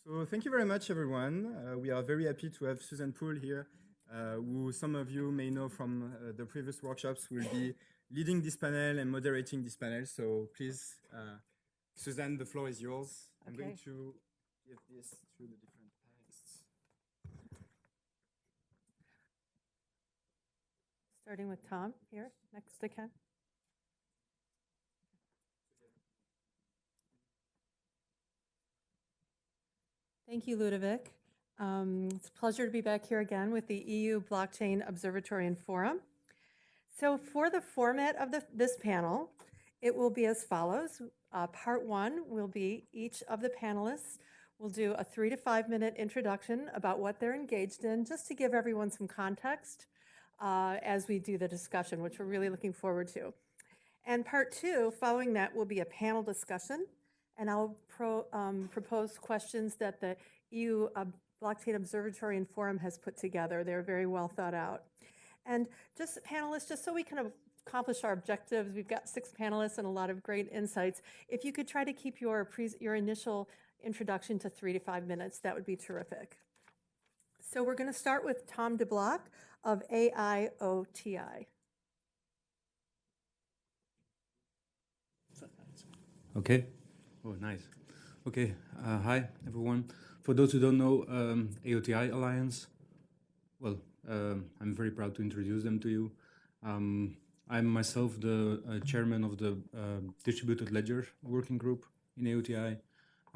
So thank you very much, everyone. We are very happy to have Susan Poole here, who some of you may know from the previous workshops, will be leading this panel and moderating this panel. So please, Susan, the floor is yours. Okay. I'm going to give this through the different panelists. Starting with Tom here, next to Ken. Thank you, Ludovic. It's a pleasure to be back here again with the EU Blockchain Observatory and Forum. So for the format of this panel, it will be as follows. Part one will be each of the panelists will do a 3 to 5 minute introduction about what they're engaged in, just to give everyone some context as we do the discussion, which we're really looking forward to. And part two, following that, will be a panel discussion. And I'll propose questions that the EU Blockchain Observatory and Forum has put together. They're very well thought out. And just panelists, just so we can accomplish our objectives, we've got 6 panelists and a lot of great insights. If you could try to keep your initial introduction to 3 to 5 minutes, that would be terrific. So we're going to start with Tom DeBlock of AIOTI. Okay. Oh, nice. Okay. Hi, everyone. For those who don't know, AIOTI Alliance, well, I'm very proud to introduce them to you. I'm myself the chairman of the Distributed Ledger Working Group in AIOTI,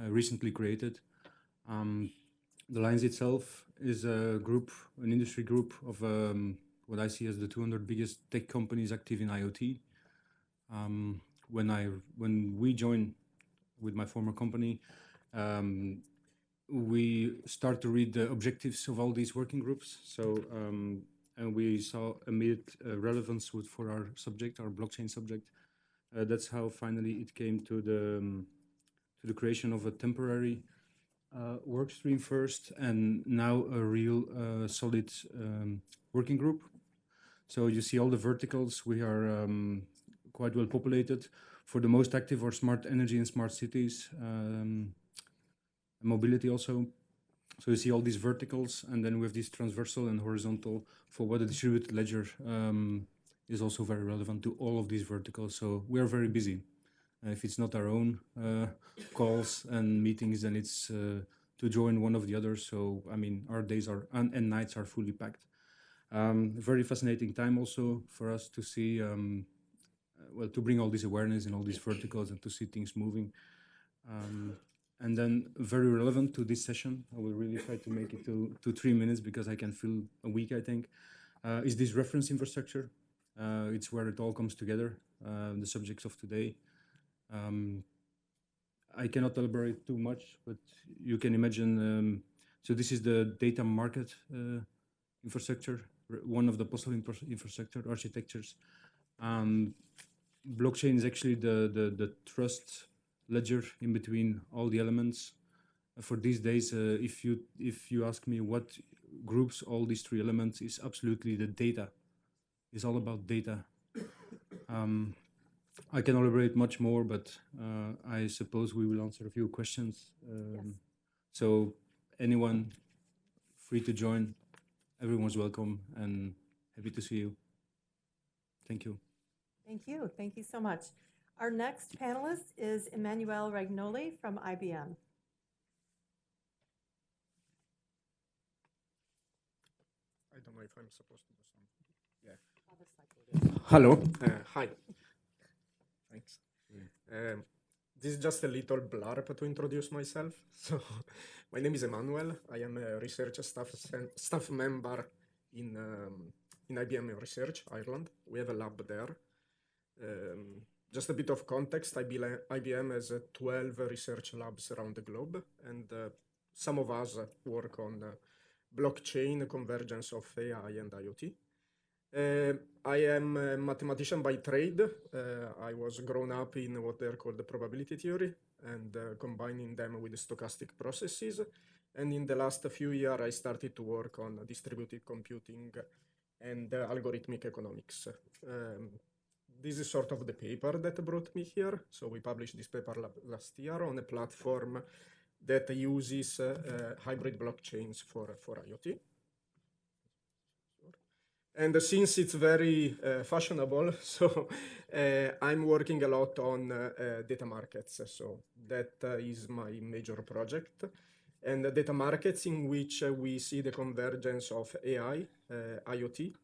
recently created. The Alliance itself is a group, an industry group of what I see as the 200 biggest tech companies active in IoT. When we joined with my former company, we start to read the objectives of all these working groups. So, and we saw immediate relevance for our subject, our blockchain subject. That's how finally it came to the creation of a temporary work stream first, and now a real solid working group. So you see all the verticals. We are quite well populated. For the most active are smart energy and smart cities, mobility also. So you see all these verticals, and then we have this transversal and horizontal for what the distributed ledger is also very relevant to all of these verticals. So we are very busy. If it's not our own calls and meetings, then it's to join one of the others. So, I mean, our days are and nights are fully packed. Very fascinating time also for us to see, well, to bring all this awareness in all these verticals and to see things moving. And then very relevant to this session, I will really try to make it to 3 minutes because I can fill a week, I think, is this reference infrastructure. It's where it all comes together, the subjects of today. I cannot elaborate too much, but you can imagine, so this is the data market infrastructure, one of the possible infrastructure architectures. Blockchain is actually the trust ledger in between all the elements. For these days, if you ask me what groups all these 3 elements, is absolutely the data. It's all about data. I can elaborate much more, but I suppose we will answer a few questions. Yes. So anyone free to join, everyone's welcome and happy to see you. Thank you. Thank you. Thank you so much. Our next panelist is Emanuele Ragnoli from IBM. I don't know if I'm supposed to do something. Yeah. Hello. Hi. Thanks. This is just a little blurb to introduce myself. So, my name is Emanuele. I am a research staff member in IBM Research, Ireland. We have a lab there. Just a bit of context, IBM has 12 research labs around the globe, and some of us work on blockchain, convergence of AI and IoT. I am a mathematician by trade. I was grown up in what they're called the probability theory and combining them with the stochastic processes. And in the last few years, I started to work on distributed computing and algorithmic economics. This is sort of the paper that brought me here. So we published this paper last year on a platform that uses hybrid blockchains for IoT. And since it's very fashionable, so I'm working a lot on data markets. So that is my major project. And the data markets in which we see the convergence of AI, IoT,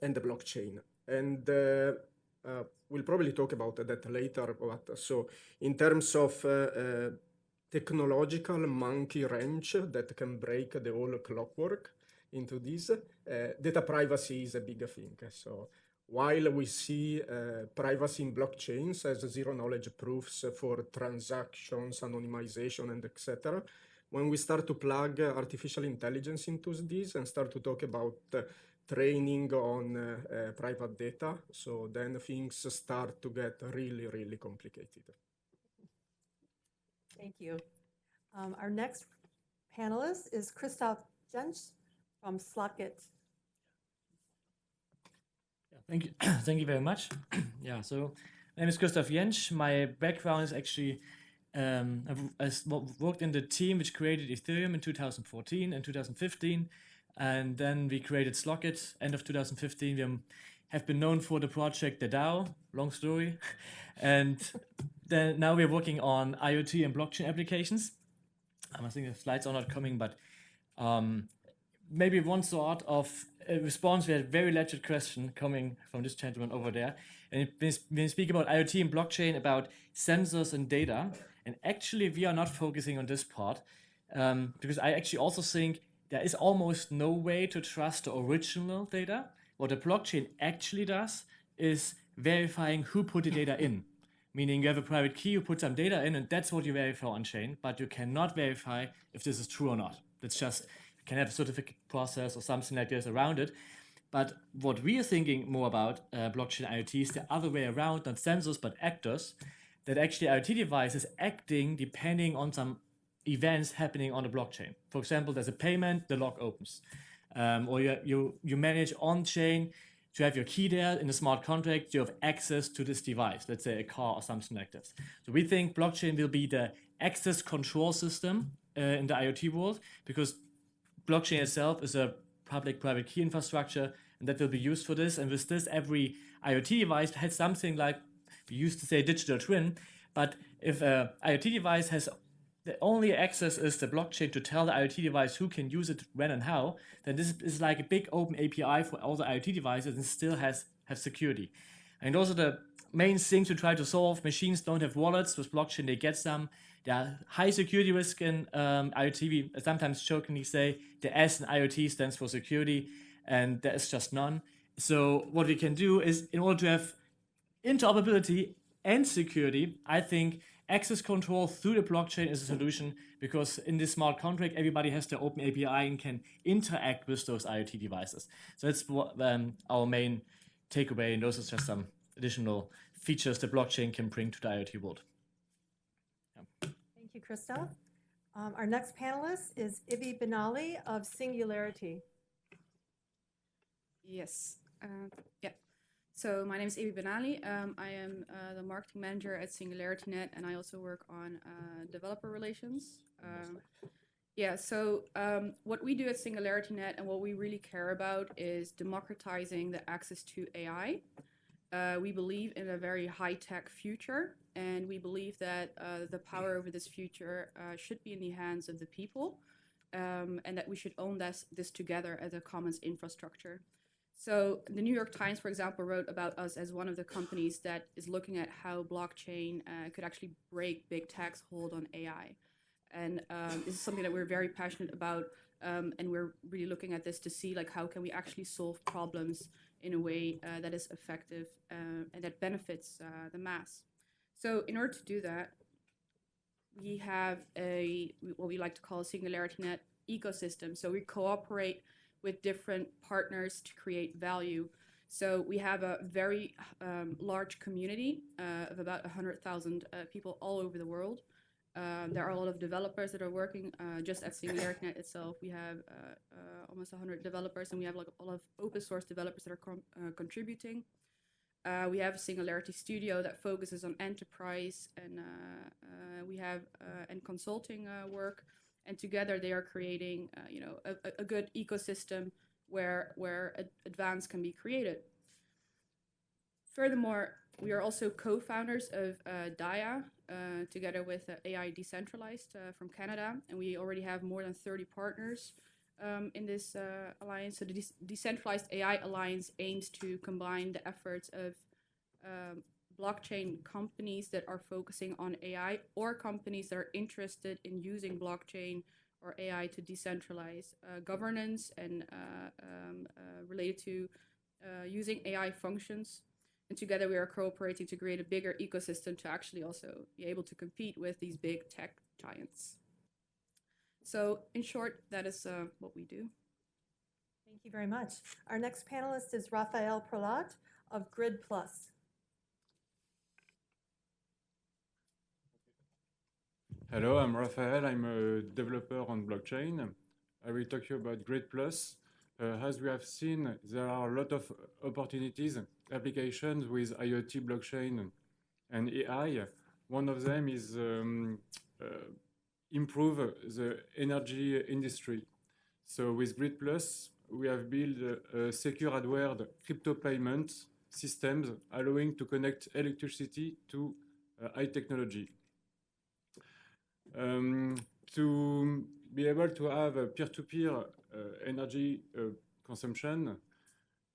and the blockchain. And we'll probably talk about that later. But so in terms of technological monkey wrench that can break the whole clockwork into this, data privacy is a big thing. So while we see privacy in blockchains as zero knowledge proofs for transactions, anonymization, and etc., when we start to plug artificial intelligence into this and start to talk about training on private data, so then things start to get really, really complicated. Thank you. Our next panelist is Christoph Jentzsch from Slock.it. Yeah, thank you. Thank you very much. Yeah, so my name is Christoph Jentzsch. My background is actually, I've worked in the team which created Ethereum in 2014 and 2015. And then we created Slock.it end of 2015. We have been known for the project The DAO, long story. And then now we're working on IoT and blockchain applications. I think the slides are not coming, but maybe one sort of response. We had a very legit question coming from this gentleman over there. And when we speak about IoT and blockchain, about sensors and data, and actually we are not focusing on this part because I actually also think there is almost no way to trust the original data. What the blockchain actually does is verifying who put the data in. Meaning you have a private key, you put some data in, and that's what you verify on chain, but you cannot verify if this is true or not. That's just, you can have a certificate process or something like this around it. But what we are thinking more about blockchain IoT is the other way around, not sensors, but actors, that actually IoT device is acting depending on some events happening on the blockchain. For example, there's a payment, the lock opens. Or you manage on-chain to have your key there in a smart contract, you have access to this device, let's say a car or something like this. So we think blockchain will be the access control system in the IoT world, because blockchain itself is a public-private key infrastructure, and that will be used for this. And with this, every IoT device has something like, we used to say digital twin, but if an IoT device has the only access is the blockchain to tell the IoT device who can use it, when and how, then this is like a big open API for all the IoT devices and still have security. And those are the main things to try to solve. Machines don't have wallets. With blockchain, they get some. There are high security risk in IoT. We sometimes jokingly say the S in IoT stands for security, and there is just none. So what we can do is, in order to have interoperability and security, I think access control through the blockchain is a solution, because in this smart contract, everybody has their open API and can interact with those IoT devices. So that's our main takeaway, and those are just some additional features the blockchain can bring to the IoT world. Yeah. Thank you, Christoph. Our next panelist is Ibby Benali of Singularity. Yes. Yeah. So my name is Ibby Benali. I am the marketing manager at SingularityNet, and I also work on developer relations. So what we do at SingularityNet and what we really care about is democratizing the access to AI. We believe in a very high-tech future, and we believe that the power over this future should be in the hands of the people, and that we should own this together as a commons infrastructure. So the New York Times, for example, wrote about us as one of the companies that is looking at how blockchain could actually break big tech's hold on AI. And this is something that we're very passionate about, and we're really looking at this to see like how can we actually solve problems in a way that is effective and that benefits the mass. So in order to do that, we have what we like to call a SingularityNet ecosystem. So we cooperate with different partners to create value. So we have a very large community of about 100,000 people all over the world. There are a lot of developers that are working just at SingularityNet itself. We have almost 100 developers, and we have like a lot of open source developers that are contributing. We have a Singularity Studio that focuses on enterprise and we have and consulting work, and together they are creating a good ecosystem where advance can be created. Furthermore, we are also co-founders of DIA together with AI Decentralized from Canada, and we already have more than 30 partners in this alliance. So the Decentralized AI Alliance aims to combine the efforts of blockchain companies that are focusing on AI or companies that are interested in using blockchain or AI to decentralize governance and related to using AI functions. And together we are cooperating to create a bigger ecosystem to actually also be able to compete with these big tech giants. So in short, that is what we do. Thank you very much. Our next panelist is Raphael Pralat of Grid Plus. Hello, I'm Raphael. I'm a developer on blockchain. I will talk to you about Grid Plus. As we have seen, there are a lot of opportunities, applications with IoT, blockchain, and AI. One of them is improve the energy industry. So with Grid Plus, we have built a secure hardware crypto payment systems allowing to connect electricity to high technology. To be able to have a peer-to-peer energy consumption,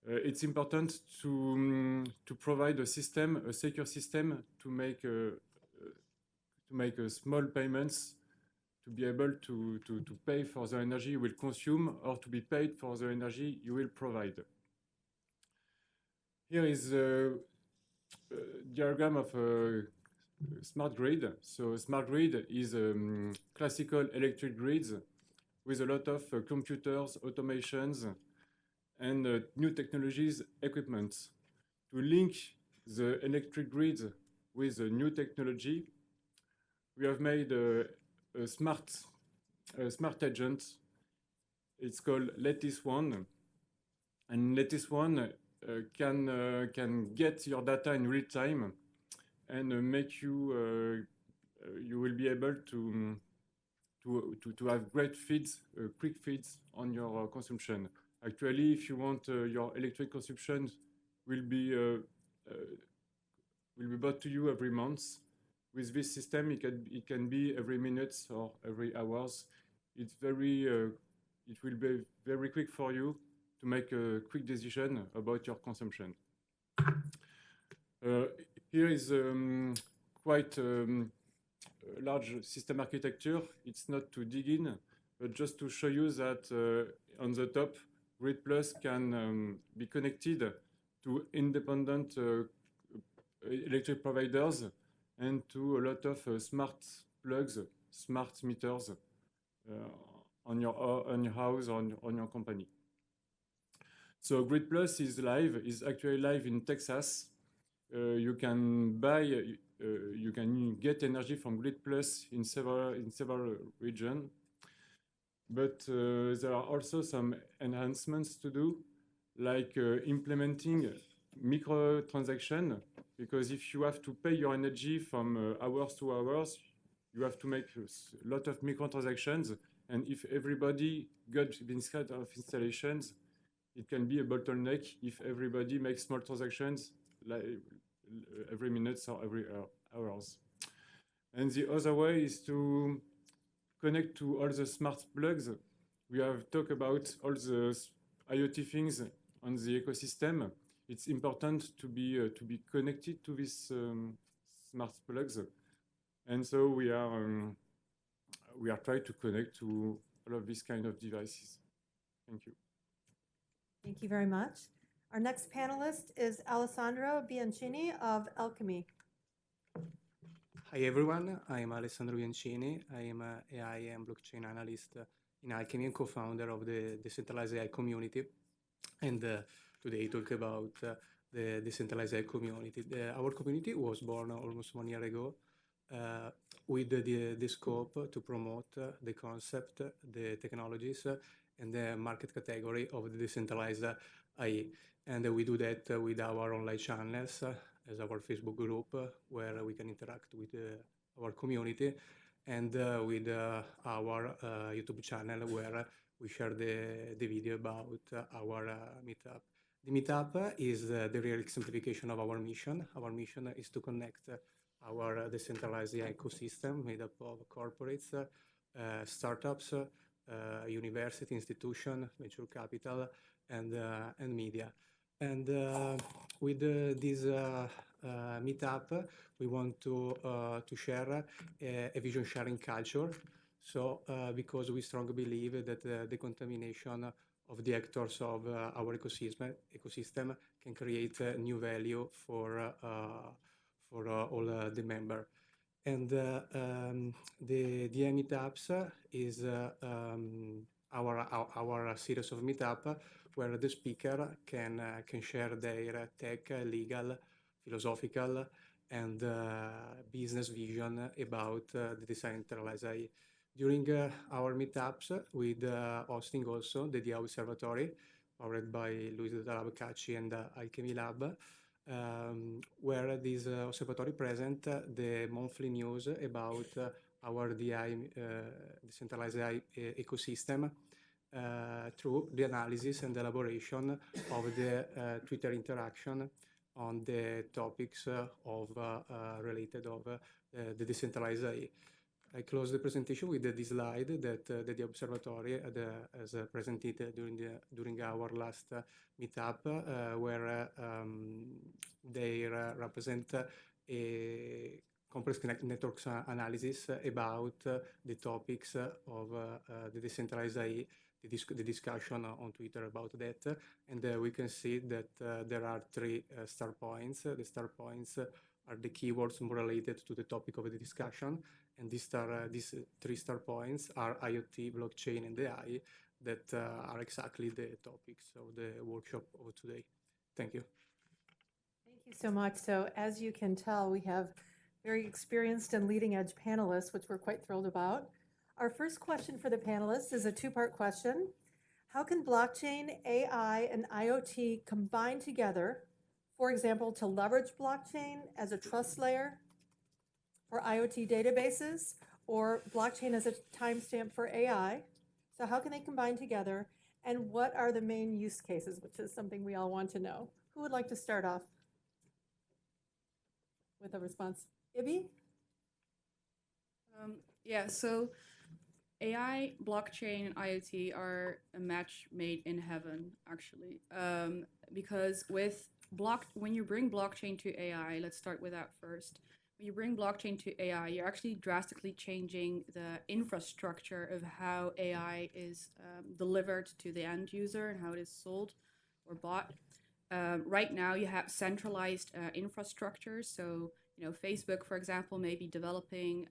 it's important to provide a system, a secure system, to make a small payments, to be able to pay for the energy you will consume or to be paid for the energy you will provide. Here is a diagram of a smart grid. So smart grid is classical electric grids with a lot of computers, automations, and new technologies equipment. To link the electric grids with the new technology, we have made a smart agent. It's called Lattice One, and Lattice One can get your data in real time and make you you will be able to have great feeds, quick feeds on your consumption. Actually, if you want your electric consumption will be brought to you every month. With this system, it can be every minute or every hours. It's very it will be very quick for you to make a quick decision about your consumption. Here is quite large system architecture. It's not to dig in, but just to show you that on the top, Grid Plus can be connected to independent electric providers and to a lot of smart plugs, smart meters on your house, on your company. So Grid Plus is actually live in Texas. You can get energy from Grid Plus in several regions, but there are also some enhancements to do, like implementing microtransaction, because if you have to pay your energy from hours to hours, you have to make a lot of microtransactions, and if everybody got this kind of installations, it can be a bottleneck if everybody makes small transactions like every minute or every hours. And the other way is to connect to all the smart plugs. We have talked about all the IoT things on the ecosystem. It's important to be connected to these smart plugs, and so we are trying to connect to all of these kind of devices. Thank you. Thank you very much. Our next panelist is Alessandro Biancini of Alkemy. Hi everyone, I am Alessandro Biancini. I am an AI and blockchain analyst in Alkemy and co-founder of the decentralized AI community. And today talk about the decentralized AI community. Our community was born almost 1 year ago with the scope to promote the concept, the technologies, and the market category of the decentralized AI. And we do that with our online channels, as our Facebook group, where we can interact with our community, and with our YouTube channel, where we share the video about our meetup. The meetup is the real exemplification of our mission. Our mission is to connect our decentralized AI ecosystem made up of corporates, startups, university, institution, venture capital, and media. And with this meetup, we want to share a vision sharing culture. So because we strongly believe that the contamination of the actors of our ecosystem can create new value for all the members. And the meetups is our series of meetup where the speaker can share their tech, legal, philosophical, and business vision about the decentralized AI. During our meetups, with hosting also the DIA Observatory, powered by Luis Dalla Cacci and Alkemy Lab, where this observatory present the monthly news about our DI decentralized AI ecosystem through the analysis and elaboration of the Twitter interaction on the topics of related of the decentralized AI. I close the presentation with this slide that the observatory has presented during our last meetup, where they represent a complex networks analysis about the topics of the decentralized AI, the discussion on Twitter about that. And we can see that there are three star points. The star points are the keywords more related to the topic of the discussion. And these three star points are IoT, blockchain, and AI that are exactly the topics of the workshop of today. Thank you. Thank you so much. So as you can tell, we have very experienced and leading edge panelists, which we're quite thrilled about. Our first question for the panelists is a two-part question. How can blockchain, AI, and IoT combine together, for example, to leverage blockchain as a trust layer for IoT databases, or blockchain as a timestamp for AI? So how can they combine together? And what are the main use cases, which is something we all want to know. Who would like to start off with a response? Ibby? Yeah, so AI, blockchain, and IoT are a match made in heaven, actually. Because when you bring blockchain to AI, let's start with that first. When you bring blockchain to AI, you're actually drastically changing the infrastructure of how AI is delivered to the end user and how it is sold or bought. Right now, you have centralized infrastructure. So, Facebook, for example, may be developing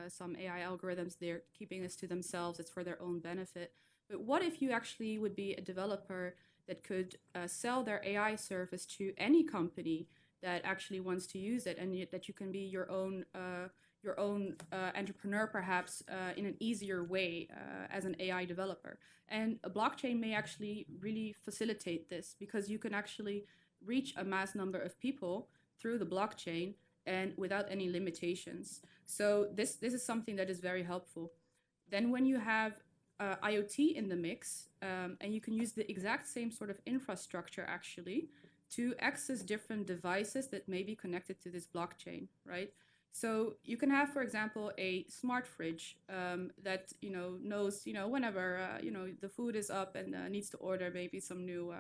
some AI algorithms. They're keeping this to themselves. It's for their own benefit. But what if you actually would be a developer that could sell their AI service to any company that actually wants to use it, and that you can be your own entrepreneur, perhaps, in an easier way as an AI developer. And a blockchain may actually really facilitate this, because you can actually reach a mass number of people through the blockchain and without any limitations. So this is something that is very helpful. Then when you have IoT in the mix, and you can use the exact same sort of infrastructure actually to access different devices that may be connected to this blockchain, right? So you can have, for example, a smart fridge that knows whenever the food is up and needs to order maybe some new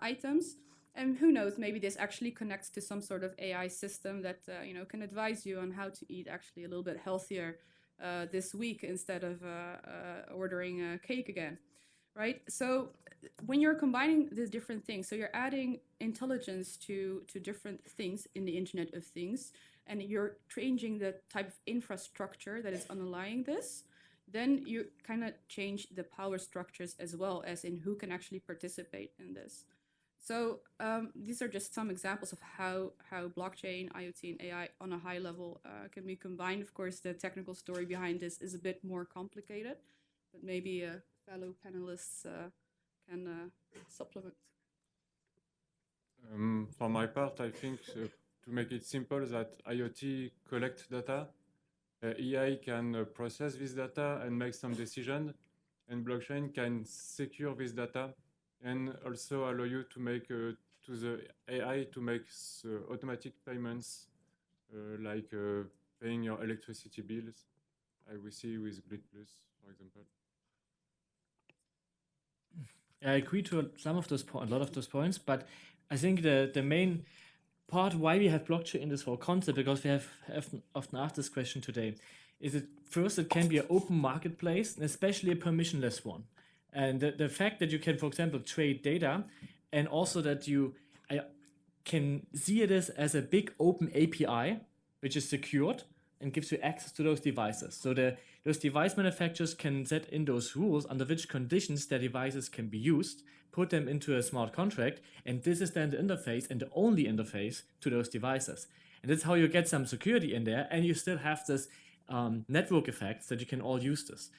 items. And who knows, maybe this actually connects to some sort of AI system that can advise you on how to eat actually a little bit healthier this week instead of ordering a cake again, right? So when you're combining these different things, so you're adding intelligence to different things in the Internet of Things, and you're changing the type of infrastructure that is underlying this, then you kind of change the power structures as well, as in who can actually participate in this. So these are just some examples of how blockchain, IoT, and AI on a high level can be combined. Of course, the technical story behind this is a bit more complicated, but maybe fellow panelists can supplement. For my part, I think to make it simple that IoT collect data, AI can process this data and make some decision, and blockchain can secure this data and also allow you to make to the AI to make automatic payments like paying your electricity bills. I will see with Grid Plus, for example. I agree to some of those a lot of those points, but I think the main part why we have blockchain in this whole concept, because we have often asked this question today, is it first it can be an open marketplace, and especially a permissionless one. And the fact that you can, for example, trade data, and also that you can see it as a big open API, which is secured and gives you access to those devices. So those device manufacturers can set in those rules under which conditions their devices can be used, put them into a smart contract, and this is then the interface and the only interface to those devices. And that's how you get some security in there, and you still have this network effects that you can all use this.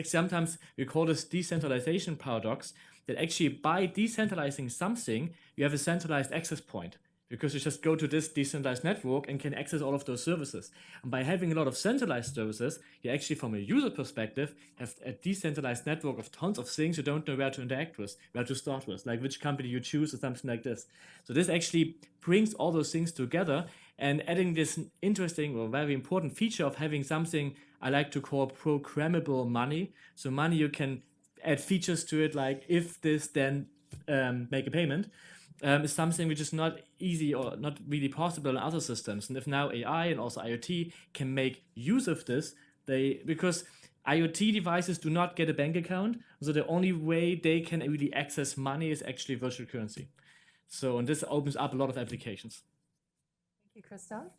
Sometimes we call this decentralization paradox, that actually by decentralizing something, you have a centralized access point, because you just go to this decentralized network and can access all of those services. And by having a lot of centralized services, you actually, from a user perspective, have a decentralized network of tons of things you don't know where to interact with, where to start with, like which company you choose or something like this. So this actually brings all those things together, and adding this interesting or very important feature of having something I like to call programmable money. So money you can add features to it, like if this, then make a payment. Is something which is not easy or not really possible in other systems. And if now AI and also IoT can make use of this, because IoT devices do not get a bank account, so the only way they can really access money is actually virtual currency. So, and this opens up a lot of applications. Thank you, Christoph.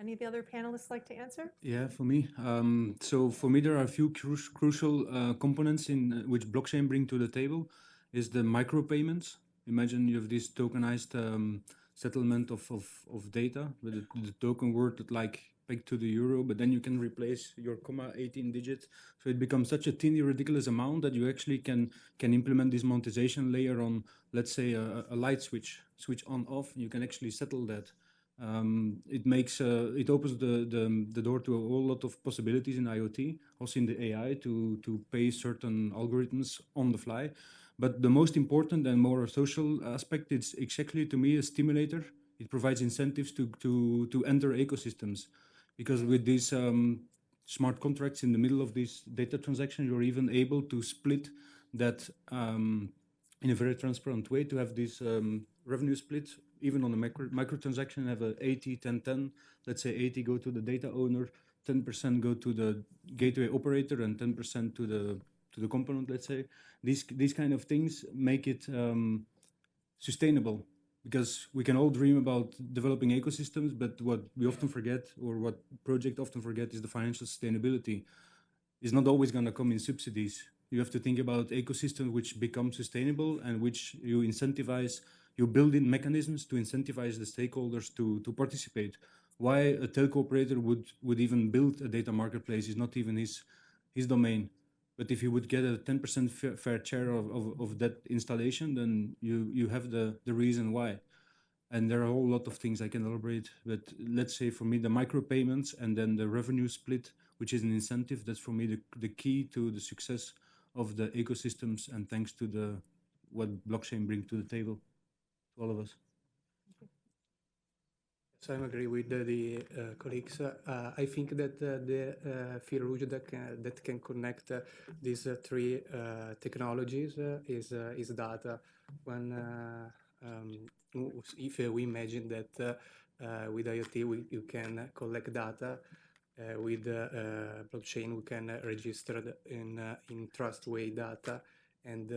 Any of the other panelists like to answer? Yeah, for me. So for me, there are a few crucial components in which blockchain bring to the table. Is the micropayments. Imagine you have this tokenized settlement of data with the token word that like pegged to the euro, but then you can replace your comma 18 digits. So it becomes such a teeny ridiculous amount that you actually can implement this monetization layer on, let's say, a light switch on off. You can actually settle that. It opens the door to a whole lot of possibilities in IoT, also in the AI to pay certain algorithms on the fly. But the most important and more social aspect, it's exactly to me a stimulator. It provides incentives to enter ecosystems, because with these smart contracts in the middle of this data transaction, you're even able to split that in a very transparent way, to have this revenue split, even on a micro transaction, have a 80-10-10. Let's say 80 go to the data owner, 10% go to the gateway operator, and 10% to the component, let's say. These kind of things make it sustainable, because we can all dream about developing ecosystems, but what we often forget, or what projects often forget, is the financial sustainability. It's not always going to come in subsidies. You have to think about ecosystems which become sustainable and which you incentivize, you build in mechanisms to incentivize the stakeholders to participate. Why a telco operator would even build a data marketplace is not even his domain. But if you would get a 10% fair share of that installation, then you have the reason why. And there are a whole lot of things I can elaborate. But let's say for me, the micropayments and then the revenue split, which is an incentive, that's for me the key to the success of the ecosystems, and thanks to what blockchain brings to the table to all of us. So I agree with the colleagues. I think that the fil rouge that can connect these three technologies is data. If we imagine that with IoT you can collect data, with blockchain we can register in trustworthy data, and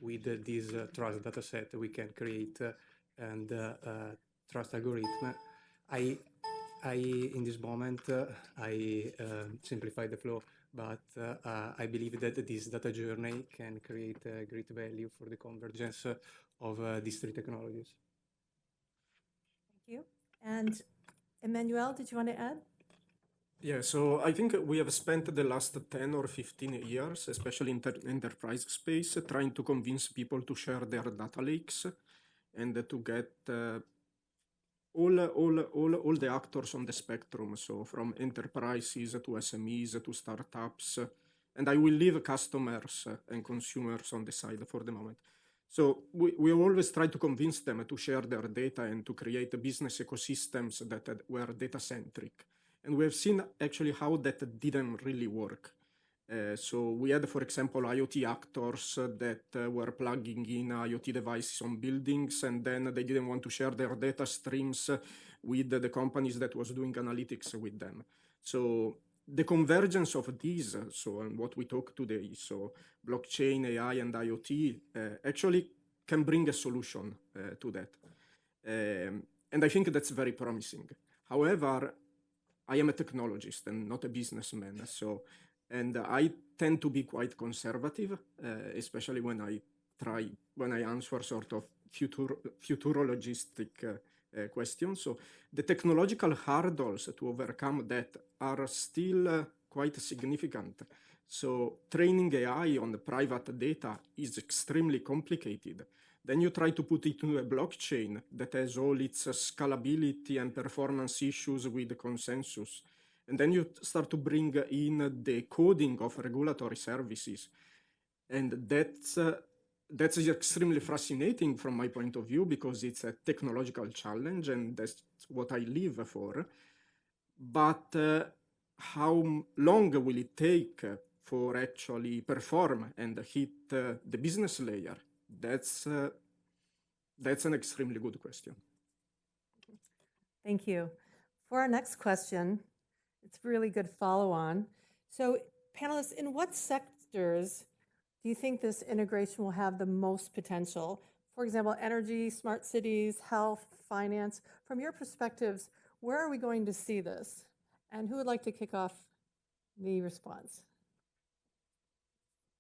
with this trust data set we can create and trust algorithm. I in this moment I simplify the flow, but I believe that this data journey can create great value for the convergence of these three technologies. Thank you. And Emanuele, did you want to add? Yeah, so I think we have spent the last 10 or 15 years, especially in enterprise space, trying to convince people to share their data lakes and to get all the actors on the spectrum, so from enterprises to SMEs to startups, and I will leave customers and consumers on the side for the moment. So we always try to convince them to share their data and to create business ecosystems that were data-centric. And we have seen actually how that didn't really work. So we had, for example, IoT actors that were plugging in IoT devices on buildings, and then they didn't want to share their data streams with the companies that was doing analytics with them. So the convergence of these, so and what we talk today, so blockchain, AI, and IoT, actually can bring a solution to that. And I think that's very promising. However, I am a technologist and not a businessman, and I tend to be quite conservative, especially when I answer sort of futurologistic questions. So the technological hurdles to overcome that are still quite significant. So training AI on the private data is extremely complicated. Then you try to put it into a blockchain that has all its scalability and performance issues with ConsenSys. And then you start to bring in the coding of regulatory services. And that's extremely fascinating from my point of view, because it's a technological challenge and that's what I live for. But how long will it take for actually perform and hit the business layer? That's an extremely good question. Thank you. For our next question, it's a really good follow-on. So panelists, in what sectors do you think this integration will have the most potential? For example, energy, smart cities, health, finance. From your perspectives, where are we going to see this? And who would like to kick off the response?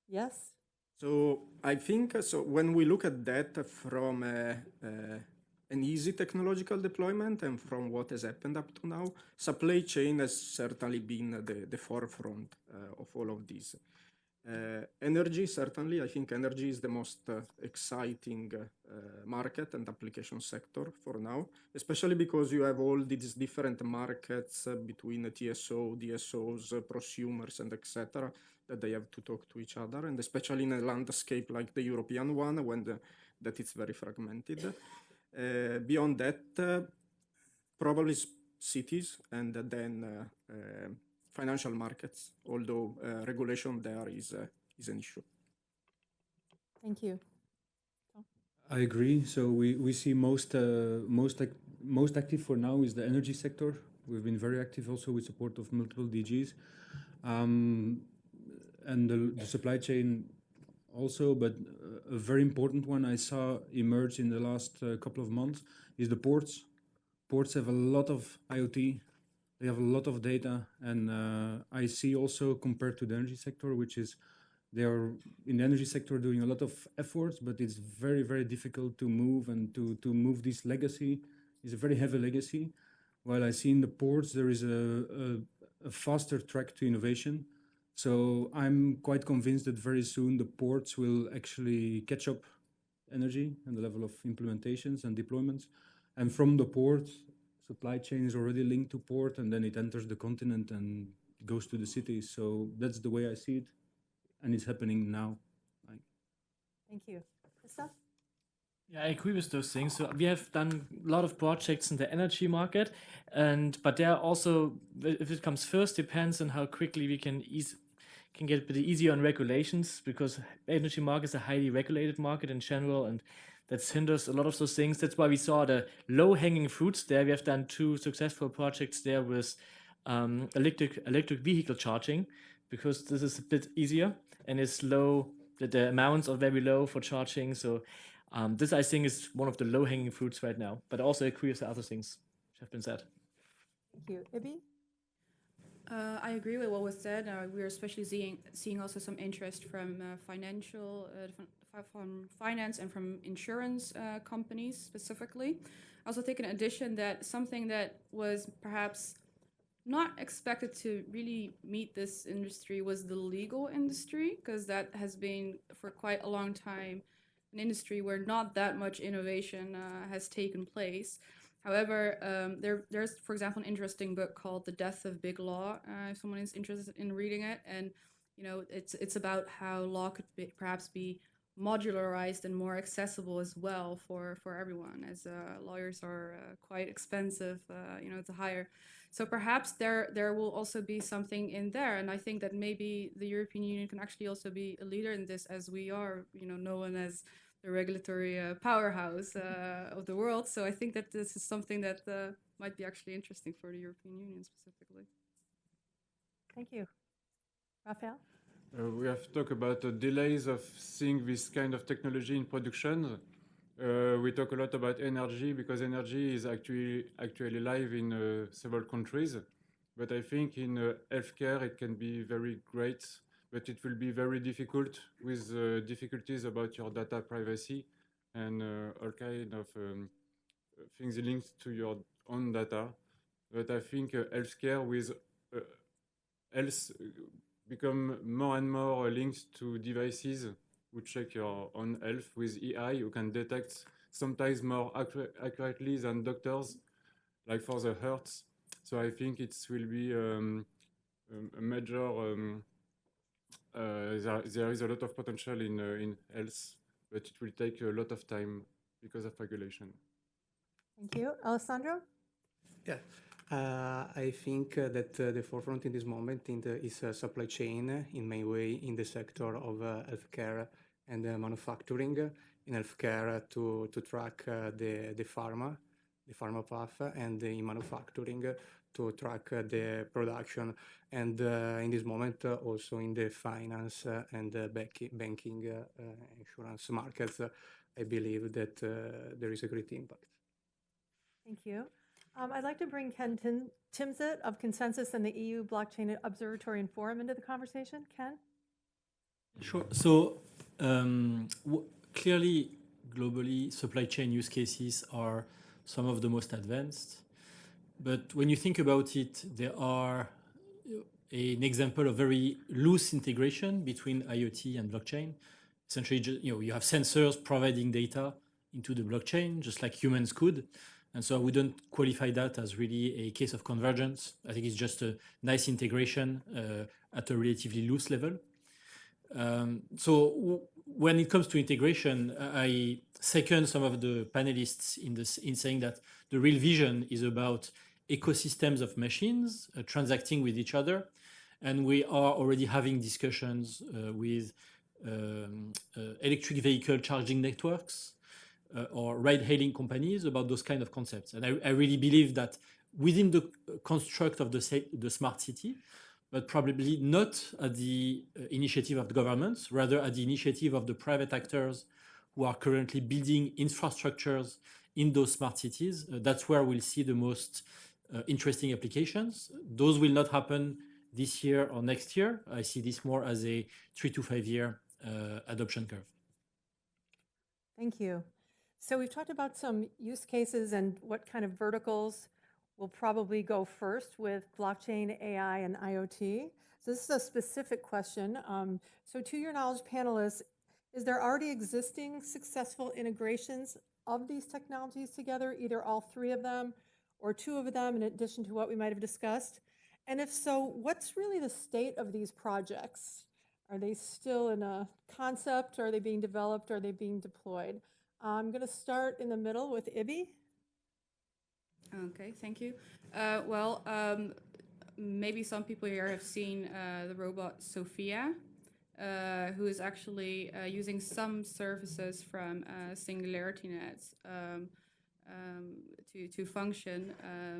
Yes? So I think so when we look at that from an easy technological deployment and from what has happened up to now, supply chain has certainly been the forefront of all of this. Energy, certainly, I think energy is the most exciting market and application sector for now, especially because you have all these different markets between TSO, DSOs, prosumers, and etc., that they have to talk to each other, and especially in a landscape like the European one, when that it's very fragmented. Beyond that, probably cities, and then financial markets, although regulation there is an issue. Thank you. I agree. So we see most active for now is the energy sector. We've been very active also with support of multiple DGs. And the supply chain also, but a very important one I saw emerge in the last couple of months is the ports. Ports have a lot of IoT, they have a lot of data, and I see also compared to the energy sector, which is they are in the energy sector doing a lot of efforts, but it's very, very difficult to move, and to move this legacy is a very heavy legacy. While I see in the ports there is a faster track to innovation. So I'm quite convinced that very soon the ports will actually catch up energy and the level of implementations and deployments. And from the port, supply chain is already linked to port, and then it enters the continent and goes to the cities. So that's the way I see it, and it's happening now. Thank you. Christoph? Yeah, I agree with those things. So we have done a lot of projects in the energy market, but there also, if it comes first, depends on how quickly we can get a bit easier on regulations, because energy market is a highly regulated market in general, and that hinders a lot of those things. That's why we saw the low-hanging fruits there. We have done 2 successful projects there with electric vehicle charging, because this is a bit easier and it's low. The amounts are very low for charging. So this, I think, is one of the low-hanging fruits right now. But also agree with the other things which have been said. Thank you. Ibby? I agree with what was said. We're especially seeing also some interest from from finance and from insurance companies specifically. I also think in addition that something that was perhaps not expected to really meet this industry was the legal industry, because that has been for quite a long time an industry where not that much innovation has taken place. However, there's, for example, an interesting book called The Death of Big Law, if someone is interested in reading it. And, you know, it's about how law could perhaps be modularized and more accessible as well for everyone, as lawyers are quite expensive, you know, to hire. So perhaps there will also be something in there. And I think that maybe the European Union can actually also be a leader in this, as we are, you know, known as the regulatory powerhouse of the world. So I think that this is something that might be actually interesting for the European Union specifically. Thank you. Raphael? We have talked about the delays of seeing this kind of technology in production. We talk a lot about energy, because energy is actually live in several countries. But I think in healthcare it can be very great, but it will be very difficult with difficulties about your data privacy and all kind of things linked to your own data. But I think healthcare with health become more and more linked to devices who check your own health with AI, who can detect sometimes more accurately than doctors, like for the heart. So I think it will be a major. There is a lot of potential in health, but it will take a lot of time because of regulation. Thank you. Alessandro? Yeah. I think that the forefront in this moment is supply chain, in main way in the sector of healthcare and manufacturing. In healthcare to track the pharma path, and in manufacturing to track the production, and in this moment also in the finance and banking insurance markets. I believe that there is a great impact. Thank you. I'd like to bring Ken Timsit of ConsenSys and the EU Blockchain Observatory and Forum into the conversation. Ken? Sure. So clearly, globally, supply chain use cases are some of the most advanced. But when you think about it, there are an example of very loose integration between IoT and blockchain. Essentially, you have sensors providing data into the blockchain, just like humans could. And so I wouldn't qualify that as really a case of convergence. I think it's just a nice integration at a relatively loose level. So when it comes to integration, I second some of the panelists in saying that the real vision is about ecosystems of machines transacting with each other. And we are already having discussions with electric vehicle charging networks, or ride-hailing companies about those kind of concepts. And I really believe that within the construct of the smart city, but probably not at the initiative of the governments, rather at the initiative of the private actors who are currently building infrastructures in those smart cities. That's where we'll see the most interesting applications. Those will not happen this year or next year. I see this more as a 3 to 5 year adoption curve. Thank you. So we've talked about some use cases and what kind of verticals will probably go first with blockchain, AI, and IoT. So this is a specific question. So to your knowledge, panelists, is there already existing successful integrations of these technologies together, either all three of them or two of them, in addition to what we might have discussed? And if so, what's really the state of these projects? Are they still in a concept? Are they being developed? Are they being deployed? I'm going to start in the middle with Ibby. Okay, thank you. Maybe some people here have seen the robot Sophia, who is actually using some services from SingularityNet to function.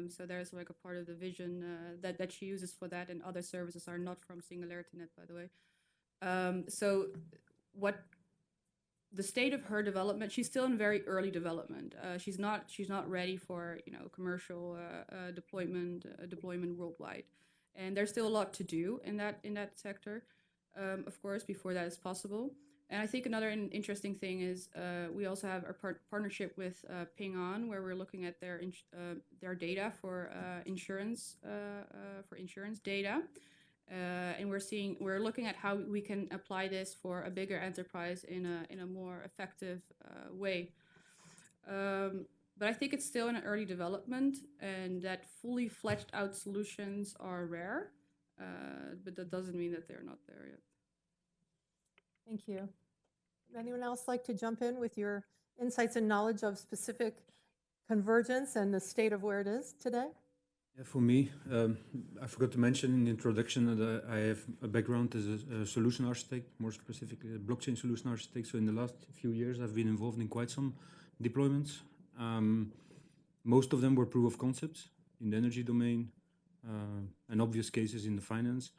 So there's like a part of the vision that she uses for that, and other services are not from SingularityNet, by the way. So what the state of her development, she's still in very early development. She's not ready for commercial deployment worldwide, and there's still a lot to do in that sector, of course, before that is possible. And I think another interesting thing is we also have our partnership with Ping On, where we're looking at their data for insurance data, and we're looking at how we can apply this for a bigger enterprise in a more effective way. But I think it's still in an early development, and that fully fledged out solutions are rare, but that doesn't mean that they're not there yet. Thank you. Would anyone else like to jump in with your insights and knowledge of specific convergence and the state of where it is today? Yeah, for me, I forgot to mention in the introduction that I have a background as a solution architect, more specifically a blockchain solution architect. So in the last few years, I've been involved in quite some deployments. Most of them were proof of concepts in the energy domain, and obvious cases in the finance.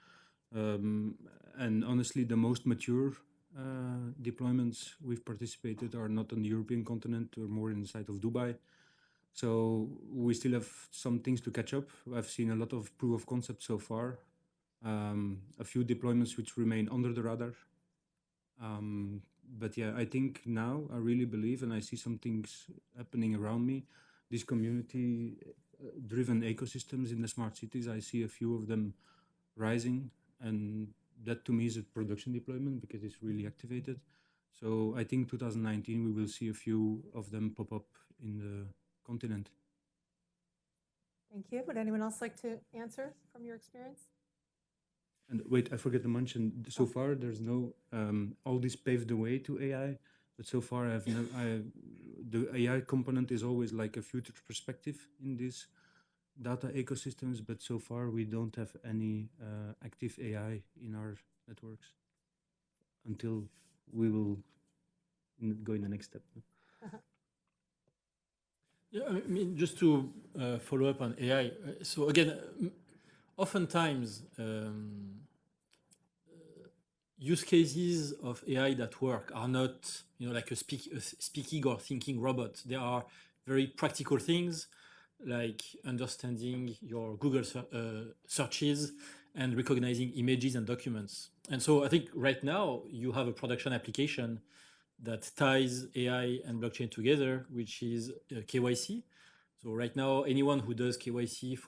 And honestly, the most mature deployments we've participated are not on the European continent or more in the side of Dubai. So we still have some things to catch up. I've seen a lot of proof of concept so far, a few deployments which remain under the radar. But yeah, I think now I really believe, and I see some things happening around me, these community-driven ecosystems in the smart cities, I see a few of them rising, and that to me is a production deployment because it's really activated. So I think 2019 we will see a few of them pop up in the continent. Thank you. Would anyone else like to answer from your experience? And wait, I forgot to mention, so far there's no, all this paved the way to AI, but so far the AI component is always like a future perspective in these data ecosystems, but so far we don't have any active AI in our networks until we will go in the next step. Yeah, I mean, just to follow up on AI. So again, oftentimes use cases of AI that work are not, like a speaking or thinking robot. They are very practical things, like understanding your Google searches and recognizing images and documents. And so I think right now you have a production application that ties AI and blockchain together, which is KYC. So right now, anyone who does KYC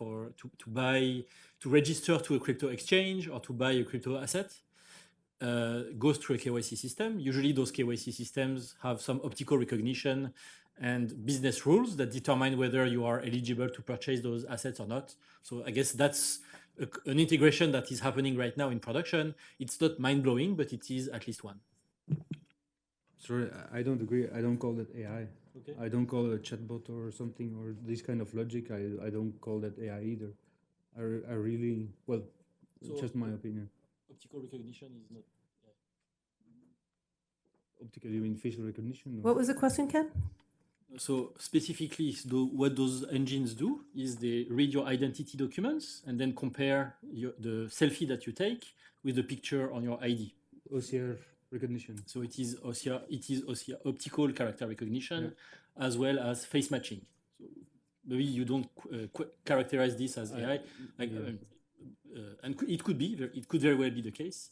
to register to a crypto exchange or to buy a crypto asset goes through a KYC system. Usually those KYC systems have some optical recognition and business rules that determine whether you are eligible to purchase those assets or not. So I guess that's an integration that is happening right now in production. It's not mind-blowing, but it is at least one. Sorry, I don't agree. I don't call that AI. Okay. I don't call it a chatbot or something or this kind of logic. I don't call that AI either. I really, well, So just my opinion. Optical recognition is not. Optical, you mean facial recognition? Or? What was the question, Ken? So specifically, what those engines do is they read your identity documents and then compare the selfie that you take with the picture on your ID. OCR recognition. So it is OCR, optical character recognition, as well as face matching. So maybe you don't characterize this as AI, and it could very well be the case.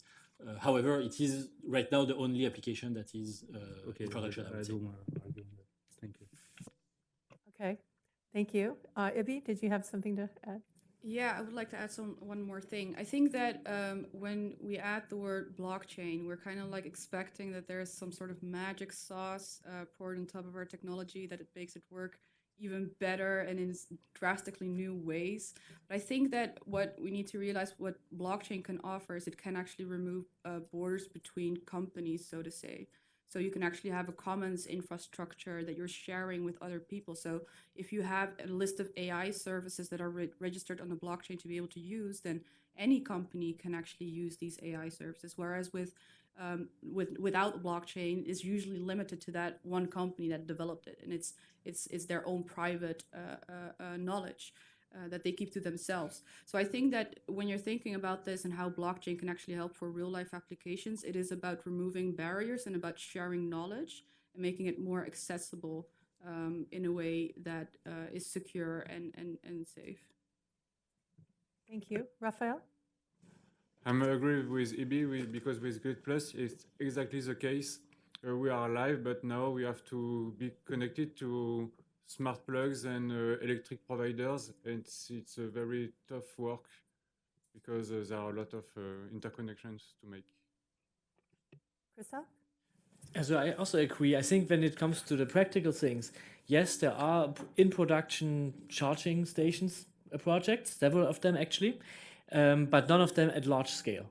However, it is right now the only application that is in production. I don't argue. Thank you. Okay, thank you. Ibby, did you have something to add? Yeah, I would like to add one more thing. I think that when we add the word blockchain, we're kind of like expecting that there's some sort of magic sauce poured on top of our technology, that it makes it work even better and in drastically new ways. But I think that what we need to realize, what blockchain can offer, is it can actually remove borders between companies, so to say. So you can actually have a commons infrastructure that you're sharing with other people. So if you have a list of AI services that are registered on the blockchain to be able to use, then any company can actually use these AI services. Whereas without blockchain, is usually limited to that one company that developed it, and it's their own private knowledge that they keep to themselves. So I think that when you're thinking about this and how blockchain can actually help for real life applications, it is about removing barriers and about sharing knowledge and making it more accessible in a way that is secure and safe. Thank you. Raphael? I'm agree with Ibby because with Grid Plus, it's exactly the case. We are live, but now we have to be connected to smart plugs and electric providers. It's a very tough work because there are a lot of interconnections to make. Christoph? So I also agree. I think when it comes to the practical things, yes, there are in production charging stations projects, several of them actually, but none of them at large scale.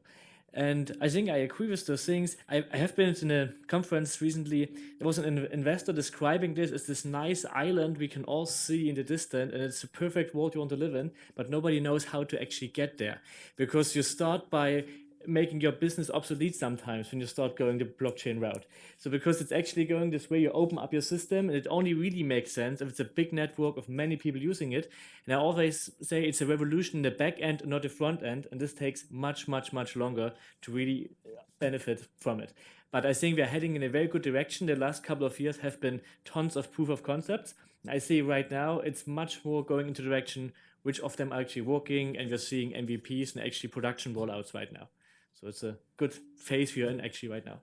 And I think I agree with those things. I have been in a conference recently. There was an investor describing this as this nice island we can all see in the distance, and it's a perfect world you want to live in, but nobody knows how to actually get there. Because you start by making your business obsolete sometimes when you start going the blockchain route. So because it's actually going this way, you open up your system, and it only really makes sense if it's a big network of many people using it. And I always say it's a revolution in the back end, not the front end, and this takes much, much, much longer to really benefit from it. But I think we're heading in a very good direction. The last couple of years have been tons of proof of concepts. I see right now it's much more going into the direction which of them are actually working, and we're seeing MVPs and actually production rollouts right now. So it's a good phase we're in actually right now.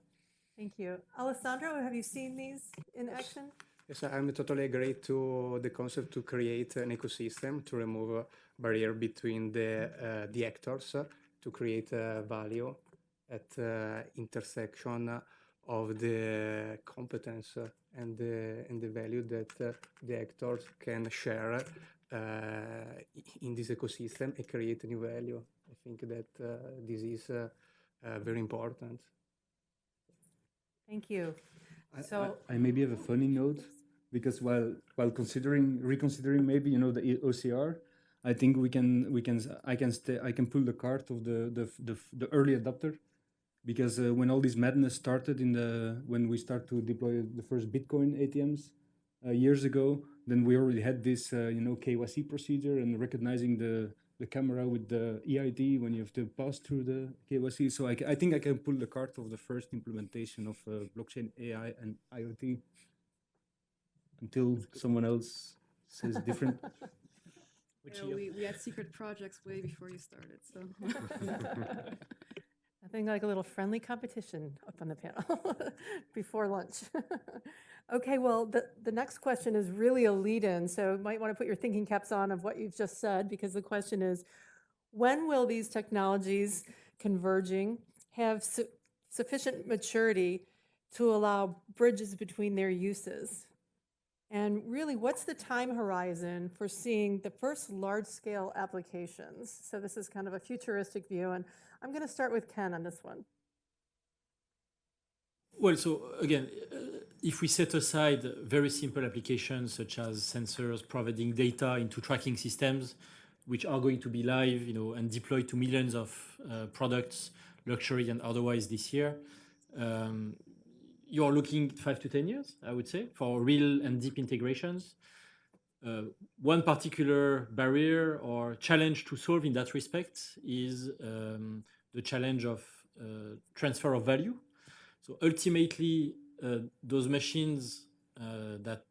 Thank you. Alessandro, have you seen these in action? Yes, I'm totally agree to the concept to create an ecosystem to remove a barrier between the actors to create value at intersection of the competence and the value that the actors can share in this ecosystem and create new value. I think that this is very important. Thank you. So I maybe have a funny note, because while reconsidering maybe the OCR, I think I can pull the card of the early adopter, because when all this madness started when we start to deploy the first Bitcoin ATMs years ago, then we already had this KYC procedure and recognizing the camera with the EID when you have to pass through the KYC. So I think I can pull the card of the first implementation of blockchain AI and IoT until someone else says different. Yeah, we had secret projects way before you started, so. Nothing like a little friendly competition up on the panel before lunch. Okay, well, the next question is really a lead-in, so you might want to put your thinking caps on of what you've just said, because the question is, when will these technologies converging have sufficient maturity to allow bridges between their uses? And really, what's the time horizon for seeing the first large-scale applications? So this is kind of a futuristic view, and I'm going to start with Ken on this one. Well, so again, if we set aside very simple applications such as sensors providing data into tracking systems, which are going to be live, and deployed to millions of products, luxury and otherwise this year, you're looking 5 to 10 years, I would say, for real and deep integrations. One particular barrier or challenge to solve in that respect is the challenge of transfer of value. So ultimately, those machines that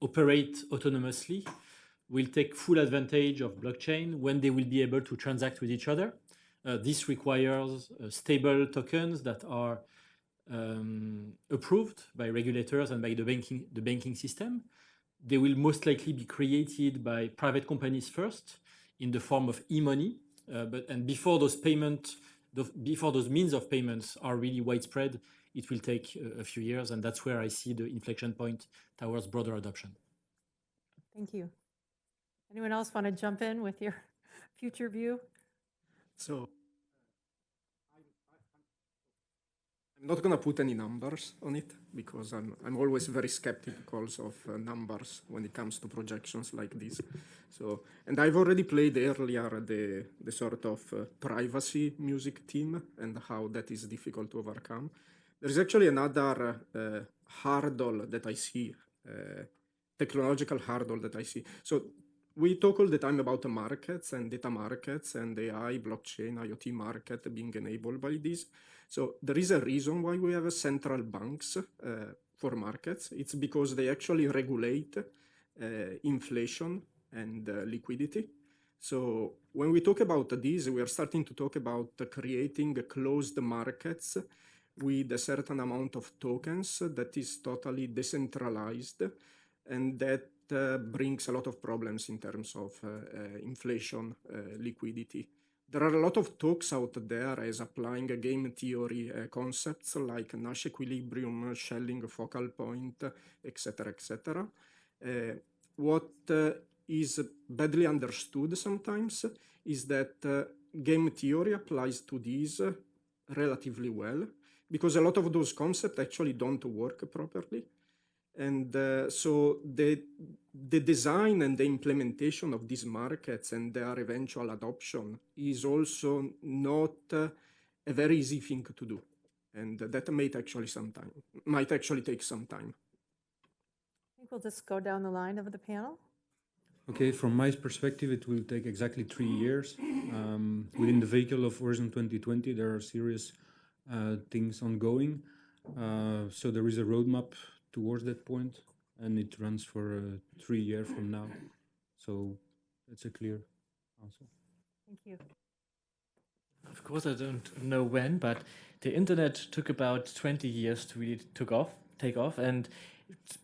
operate autonomously will take full advantage of blockchain when they will be able to transact with each other. This requires stable tokens that are approved by regulators and by the banking system. They will most likely be created by private companies first in the form of e-money, and before those means of payments are really widespread, it will take a few years, and that's where I see the inflection point towards broader adoption. Thank you. Anyone else want to jump in with your future view? So I'm not going to put any numbers on it, because I'm always very skeptical of numbers when it comes to projections like this. So, and I've already played earlier the sort of privacy music theme and how that is difficult to overcome. There is actually another hurdle that I see, technological hurdle that I see. So we talk all the time about the markets and data markets and AI, blockchain, IoT market being enabled by this. So there is a reason why we have central banks for markets. It's because they actually regulate inflation and liquidity. So when we talk about this, we are starting to talk about creating closed markets with a certain amount of tokens that is totally decentralized, and that brings a lot of problems in terms of inflation, liquidity. There are a lot of talks out there as applying game theory concepts like Nash equilibrium, Schelling focal point, etc., etc. What is badly understood sometimes is that game theory applies to these relatively well, because a lot of those concepts actually don't work properly. And so the design and the implementation of these markets and their eventual adoption is also not a very easy thing to do. And that might actually take some time. I think we'll just go down the line of the panel. Okay, from my perspective, it will take exactly 3 years. Within the vehicle of Horizon 2020, there are serious things ongoing. So there is a roadmap towards that point, and it runs for 3 years from now. So that's a clear answer. Thank you. Of course, I don't know when, but the internet took about 20 years to really take off. And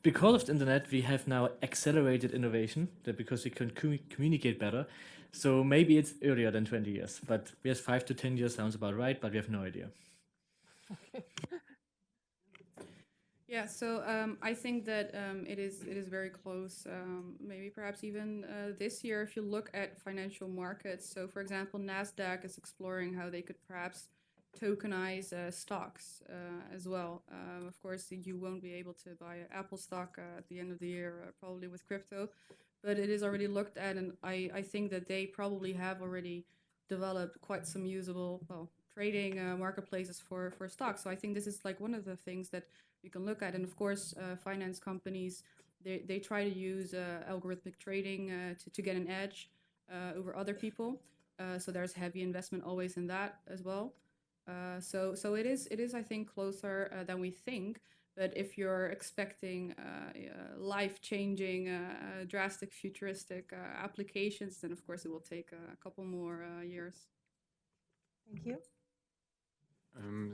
because of the internet, we have now accelerated innovation because we can communicate better. So maybe it's earlier than 20 years, but yes, 5 to 10 years sounds about right, but we have no idea. Okay. Yeah, so I think that it is very close, maybe perhaps even this year, if you look at financial markets. So for example, NASDAQ is exploring how they could perhaps tokenize stocks as well. Of course, you won't be able to buy Apple stock at the end of the year, probably with crypto, but it is already looked at, and I think that they probably have already developed quite some usable, trading marketplaces for stocks. So I think this is like one of the things that you can look at. And of course, finance companies, they try to use algorithmic trading to get an edge over other people. So there's heavy investment always in that as well. So it is I think closer than we think. But if you're expecting life-changing, drastic, futuristic applications, then of course it will take a couple more years. Thank you.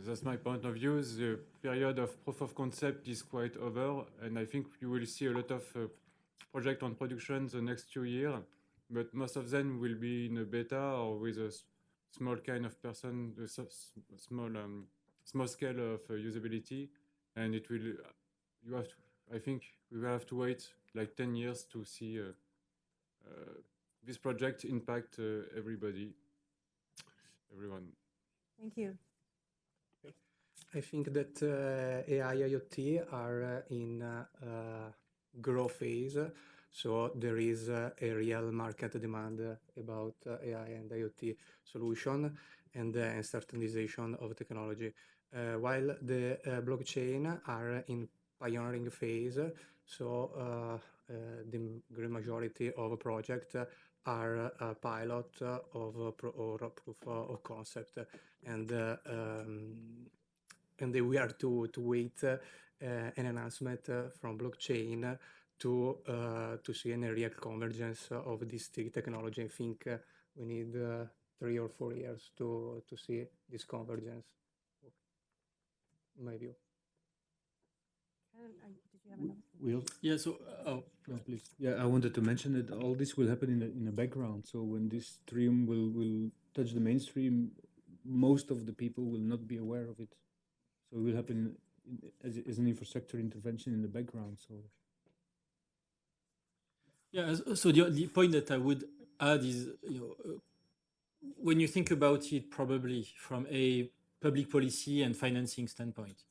That's my point of view. The period of proof of concept is quite over, and I think you will see a lot of projects on production the next 2 years, but most of them will be in a beta or with a small kind of small scale of usability, and it will. I think we will have to wait like 10 years to see this project impact everyone. Thank you. I think that AI IoT are in growth phase, so there is a real market demand about AI and IoT solution and standardization of technology. While the blockchain are in pioneering phase, so the great majority of projects are a pilot of or a proof of concept, and we are to wait an announcement from blockchain to see a real convergence of this technology. I think we need 3 or 4 years to see this convergence, in my view. Did you have another? Yeah, so no, please. Yeah, I wanted to mention that all this will happen in the background. So when this stream will touch the mainstream, most of the people will not be aware of it. So it will happen as an infrastructure intervention in the background. So yeah, so the point that I would add is, when you think about it, probably from a public policy and financing standpoint,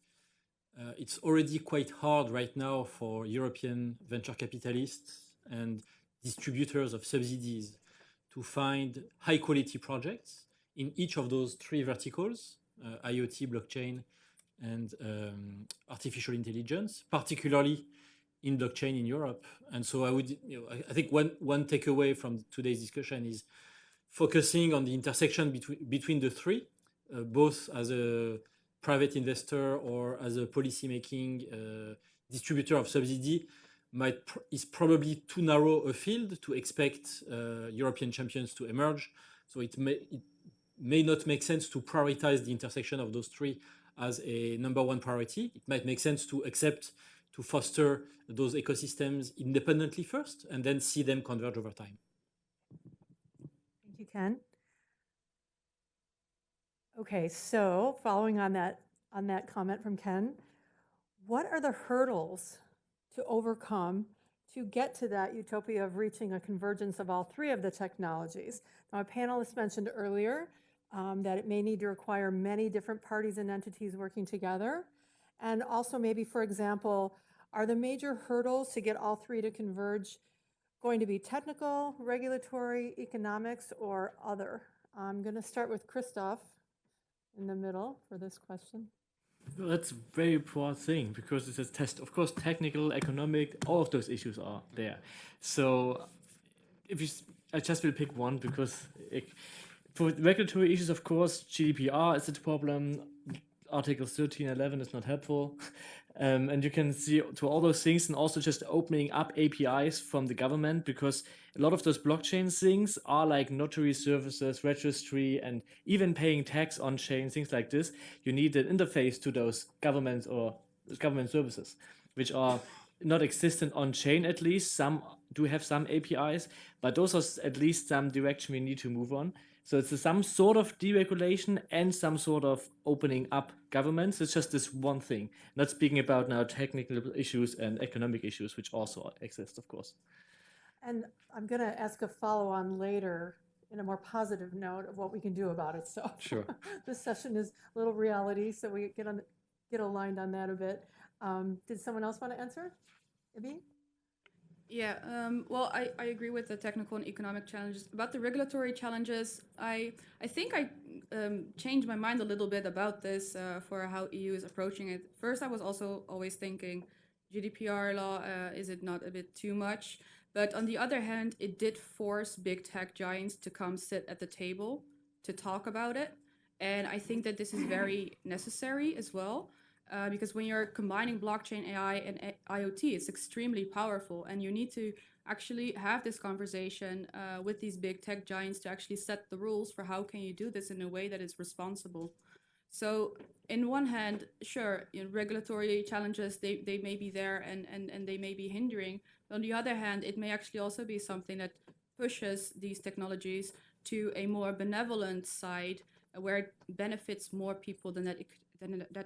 it's already quite hard right now for European venture capitalists and distributors of subsidies to find high quality projects in each of those 3 verticals, IoT, blockchain, and artificial intelligence, particularly in blockchain in Europe. And so I think one takeaway from today's discussion is focusing on the intersection between the 3, both as a private investor or as a policy-making distributor of subsidy, is probably too narrow a field to expect European champions to emerge. So it may not make sense to prioritize the intersection of those three as a number one priority. It might make sense to foster those ecosystems independently first and then see them converge over time. Thank you, Ken. Okay, so following on that comment from Ken, what are the hurdles to overcome to get to that utopia of reaching a convergence of all three of the technologies? Now, a panelist mentioned earlier that it may need to require many different parties and entities working together. And also maybe, for example, are the major hurdles to get all three to converge going to be technical, regulatory, economics, or other? I'm going to start with Christoph in the middle for this question. Well, that's a very broad thing because it's a test. Of course, technical, economic, all of those issues are there. So I just will pick one because for regulatory issues, of course, GDPR is a problem. Article 13 and 11 is not helpful. And you can see to all those things, and also just opening up APIs from the government, because a lot of those blockchain things are like notary services, registry, and even paying tax on chain, things like this. You need an interface to those government services, which are not existent on chain. At least some do have some APIs, but those are at least some direction we need to move on. So it's some sort of deregulation and some sort of opening up governments. It's just this one thing. Not speaking about now technical issues and economic issues, which also exist, of course. And I'm going to ask a follow-on later in a more positive note of what we can do about it. So Sure. This session is a little reality, so we get aligned on that a bit. Did someone else want to answer? Ibby? Yeah, well, I agree with the technical and economic challenges. About the regulatory challenges, I think I changed my mind a little bit about this for how EU is approaching it. First, I was also always thinking, GDPR law, is it not a bit too much? But on the other hand, it did force big tech giants to come sit at the table to talk about it. And I think that this is very necessary as well. Because when you're combining blockchain, AI, and IoT, it's extremely powerful, and you need to actually have this conversation with these big tech giants to actually set the rules for how can you do this in a way that is responsible. So in one hand, sure, regulatory challenges, they may be there and they may be hindering. But on the other hand, it may actually also be something that pushes these technologies to a more benevolent side where it benefits more people than that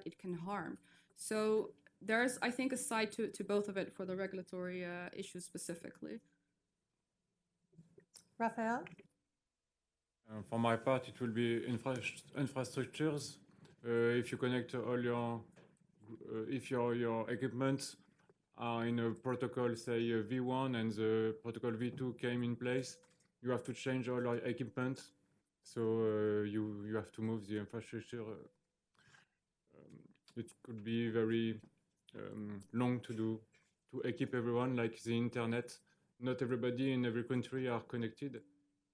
it can harm. So there's, I think, a side to both of it for the regulatory issues specifically. Raphael? For my part, it will be infrastructures. If you connect all your, if your equipment are in a protocol, say V1, and the protocol V2 came in place, you have to change all your equipment. So you have to move the infrastructure. It could be very long to do, to equip everyone, like the internet. Not everybody in every country are connected.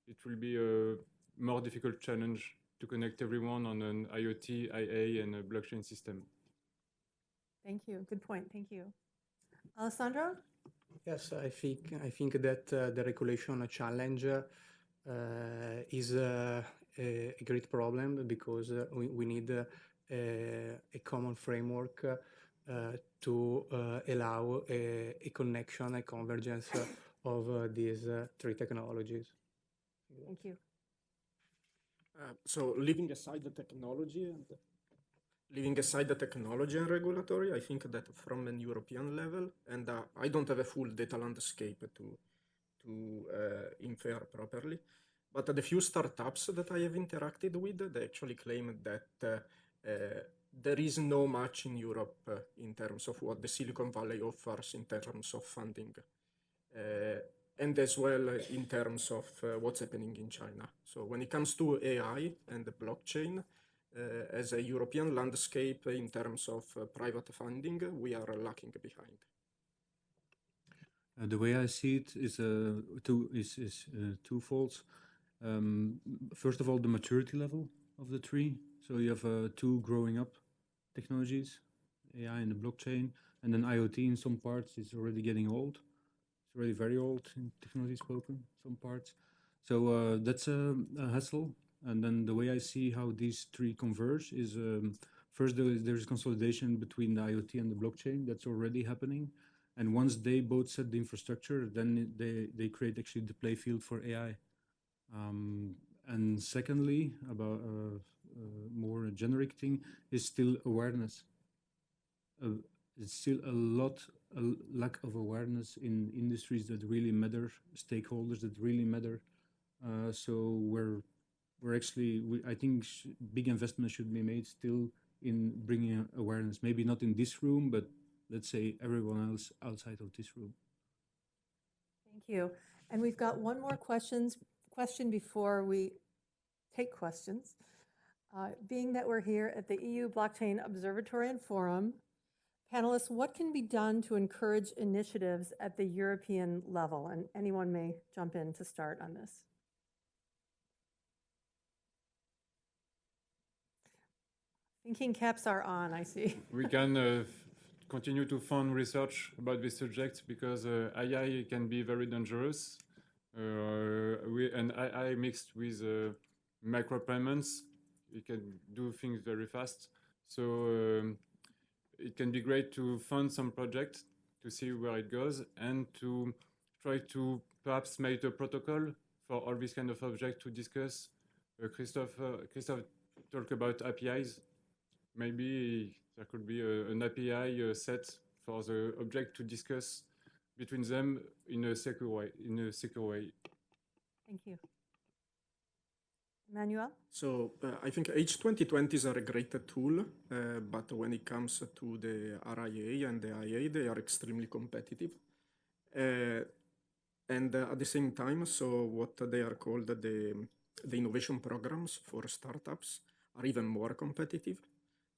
It will be a more difficult challenge to connect everyone on an IoT, IA, and a blockchain system. Thank you. Good point. Thank you. Alessandro? Yes, I think that the regulation challenge is a great problem because we need a common framework to allow a connection, a convergence of these three technologies. Thank you. So leaving aside the technology and regulatory, I think that from an European level, and I don't have a full data landscape to infer properly, but the few startups that I have interacted with, they actually claim that there is no match in Europe in terms of what the Silicon Valley offers in terms of funding, and as well in terms of what's happening in China. So when it comes to AI and the blockchain, as a European landscape in terms of private funding, we are lacking behind. The way I see it is twofold. First of all, the maturity level of the tree. So you have two growing up technologies, AI and the blockchain, And then IoT in some parts is already getting old. It's already very old in technology spoken, some parts. So that's a hassle. And then the way I see how these three converge is first there's consolidation between the IoT and the blockchain. That's already happening. And once they both set the infrastructure, then they create actually the play field for AI. And secondly, about more generic thing is still awareness. It's still a lack of awareness in industries that really matter, stakeholders that really matter. So we're actually, I think big investment should be made still in bringing awareness. Maybe not in this room, but let's say everyone else outside of this room. Thank you. And we've got one more question before we take questions. Being that we're here at the EU Blockchain Observatory and Forum, panelists, what can be done to encourage initiatives at the European level? And anyone may jump in to start on this. Thinking caps are on, I see. We can continue to fund research about this subject because AI can be very dangerous. And AI mixed with micropayments, it can do things very fast. So it can be great to fund some project to see where it goes and to try to perhaps make a protocol for all these kind of objects to discuss. Christoph talked about APIs. Maybe there could be an API set for the object to discuss between them in a secure way. Thank you. Emanuele? So I think H2020s are a great tool, but when it comes to the RIA and the IA, they are extremely competitive. And at the same time, so what they are called the innovation programs for startups are even more competitive.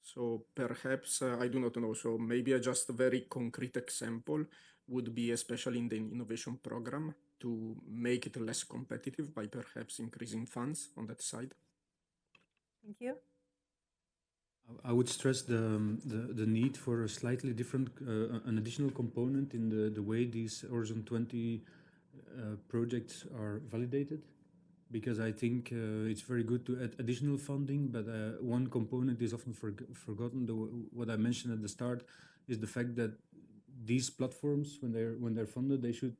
So perhaps, I do not know, so maybe just a very concrete example would be, especially in the innovation program, to make it less competitive by perhaps increasing funds on that side. Thank you. I would stress the need for a slightly different, an additional component in the way these Horizon 20 projects are validated. Because I think it's very good to add additional funding, but one component is often forgotten. What I mentioned at the start is the fact that these platforms, when they're funded, they should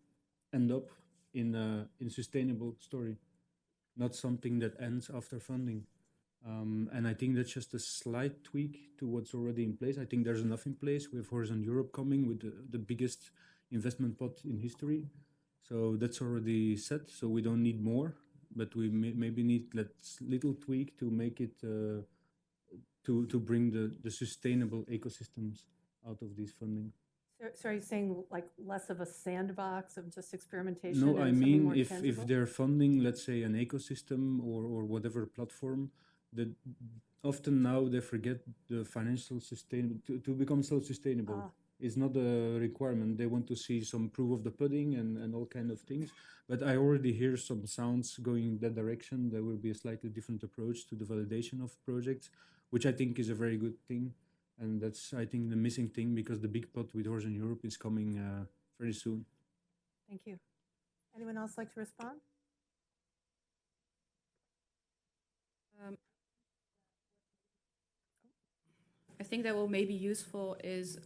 end up in sustainable story, not something that ends after funding. And I think that's just a slight tweak to what's already in place. I think there's enough in place. We have Horizon Europe coming with the biggest investment pot in history, so that's already set. So we don't need more. But we maybe need that little tweak to make it to bring the sustainable ecosystems out of these funding. So are you saying like less of a sandbox of just experimentation? No, I mean if tangible? they're funding, let's say, an ecosystem or whatever platform, that often now they forget the financial to become self-sustainable. It's not a requirement. They want to see some proof of the pudding and all kind of things. But I already hear some sounds going in that direction. There will be a slightly different approach to the validation of projects, which I think is a very good thing. And that's, I think, the missing thing, because the big pot with Horizon Europe is coming very soon. Thank you. Anyone else like to respond? I think that will maybe useful is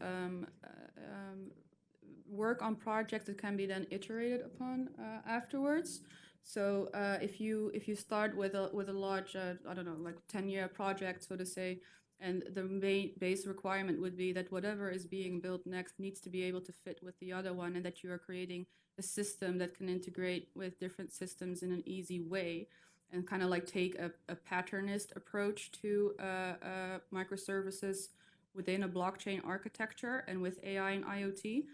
work on projects that can be then iterated upon afterwards. So if you start with a large I don't know, like 10-year project, so to say, and the main base requirement would be that whatever is being built next needs to be able to fit with the other one, and that you are creating a system that can integrate with different systems in an easy way, and kind of like take a patternist approach to microservices within a blockchain architecture. And with AI and IoT,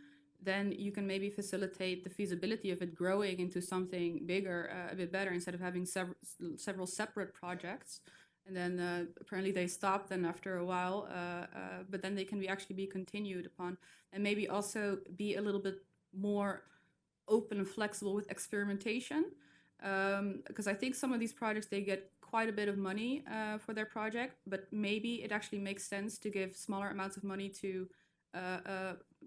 then you can maybe facilitate the feasibility of it growing into something bigger, a bit better, instead of having several separate projects. And then apparently they stop then after a while, but then they can actually be continued upon, and maybe also be a little bit more open and flexible with experimentation. Because I think some of these projects, they get quite a bit of money for their project, but maybe it actually makes sense to give smaller amounts of money to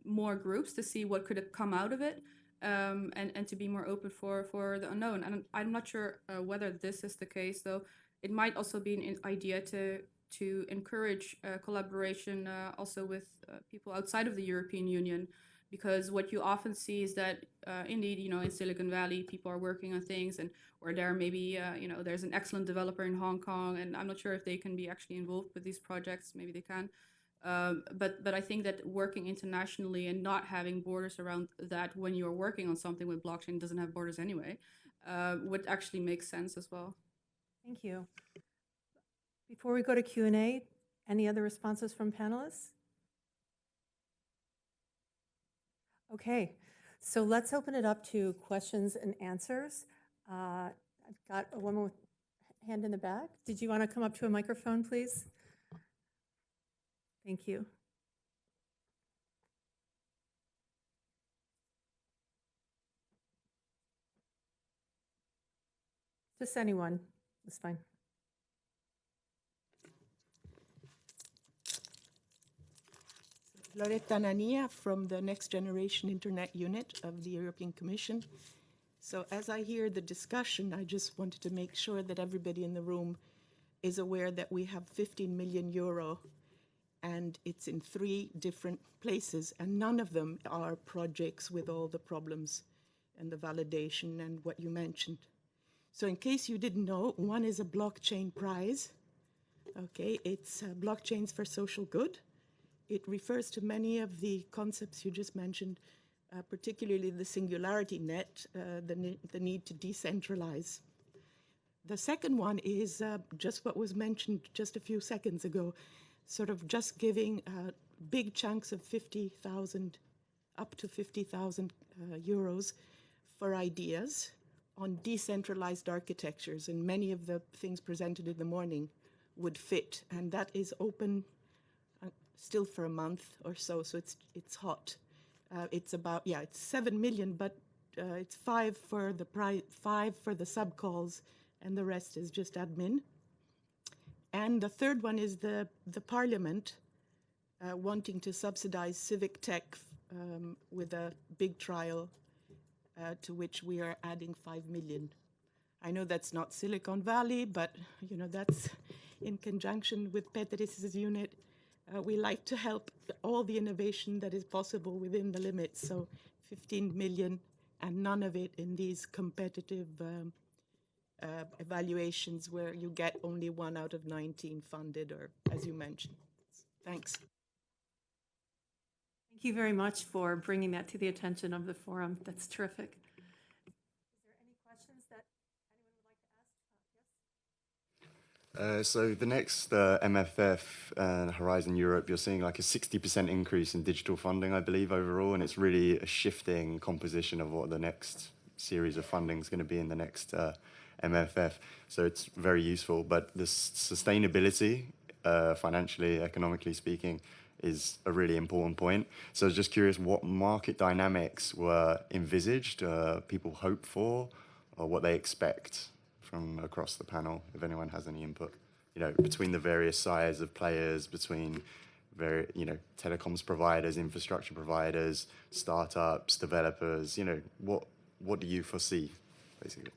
more groups to see what could come out of it, and to be more open for the unknown. And I'm not sure whether this is the case, though. It might also be an idea to encourage collaboration also with people outside of the European Union, because what you often see is that indeed, in Silicon Valley, people are working on things, and or there maybe there's an excellent developer in Hong Kong, and I'm not sure if they can be actually involved with these projects. Maybe they can. But I think that working internationally and not having borders around that when you're working on something with blockchain doesn't have borders anyway, would actually make sense as well. Thank you. Before we go to Q&A, any other responses from panelists? Okay, so let's open it up to questions and answers. I've got a woman with hand in the back. Did you want to come up to a microphone, please? Thank you. Just anyone, that's fine. Loretta Nania from the Next Generation Internet Unit of the European Commission. So as I hear the discussion, I just wanted to make sure that everybody in the room is aware that we have 15 million euro and it's in 3 different places, and none of them are projects with all the problems and the validation and what you mentioned. So in case you didn't know, one is a blockchain prize. Okay, it's Blockchains for Social Good. It refers to many of the concepts you just mentioned, particularly the singularity net, the need to decentralize. The second one is just what was mentioned just a few seconds ago, sort of just giving big chunks of 50,000, up to 50,000 euros for ideas on decentralized architectures. And many of the things presented in the morning would fit. And that is open still for a month or so, so it's hot. It's about, it's 7 million, but it's 5 for the 5 for the subcalls, and the rest is just admin. And the third one is the Parliament wanting to subsidize civic tech with a big trial to which we are adding 5 million. I know that's not Silicon Valley, but that's in conjunction with Peteris's unit. We like to help all the innovation that is possible within the limits. So 15 million, and none of it in these competitive evaluations where you get only 1 out of 19 funded, or as you mentioned. Thanks. Thank you very much for bringing that to the attention of the forum. That's terrific. Is there any questions that anyone would like to ask? Yes? So the next MFF and Horizon Europe, you're seeing like a 60% increase in digital funding, I believe, overall, and it's really a shifting composition of what the next series of funding is going to be in the next MFF. So it's very useful, but the sustainability, financially, economically speaking, is a really important point. So I was just curious what market dynamics were envisaged, people hope for, or what they expect from across the panel, if anyone has any input, between the various sizes of players, between telecoms providers, infrastructure providers, startups, developers, what do you foresee, basically?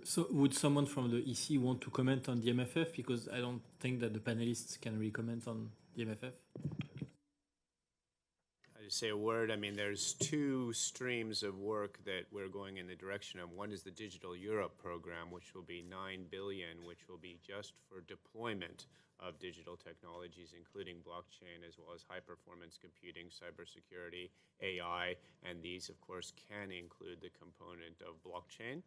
So would someone from the EC want to comment on the MFF? Because I don't think that the panelists can really comment on the MFF. I just say a word. I mean, there's 2 streams of work that we're going in the direction of. One is the Digital Europe program, which will be 9 billion, which will be just for deployment of digital technologies, including blockchain, as well as high-performance computing, cybersecurity, AI, and these, of course, can include the component of blockchain.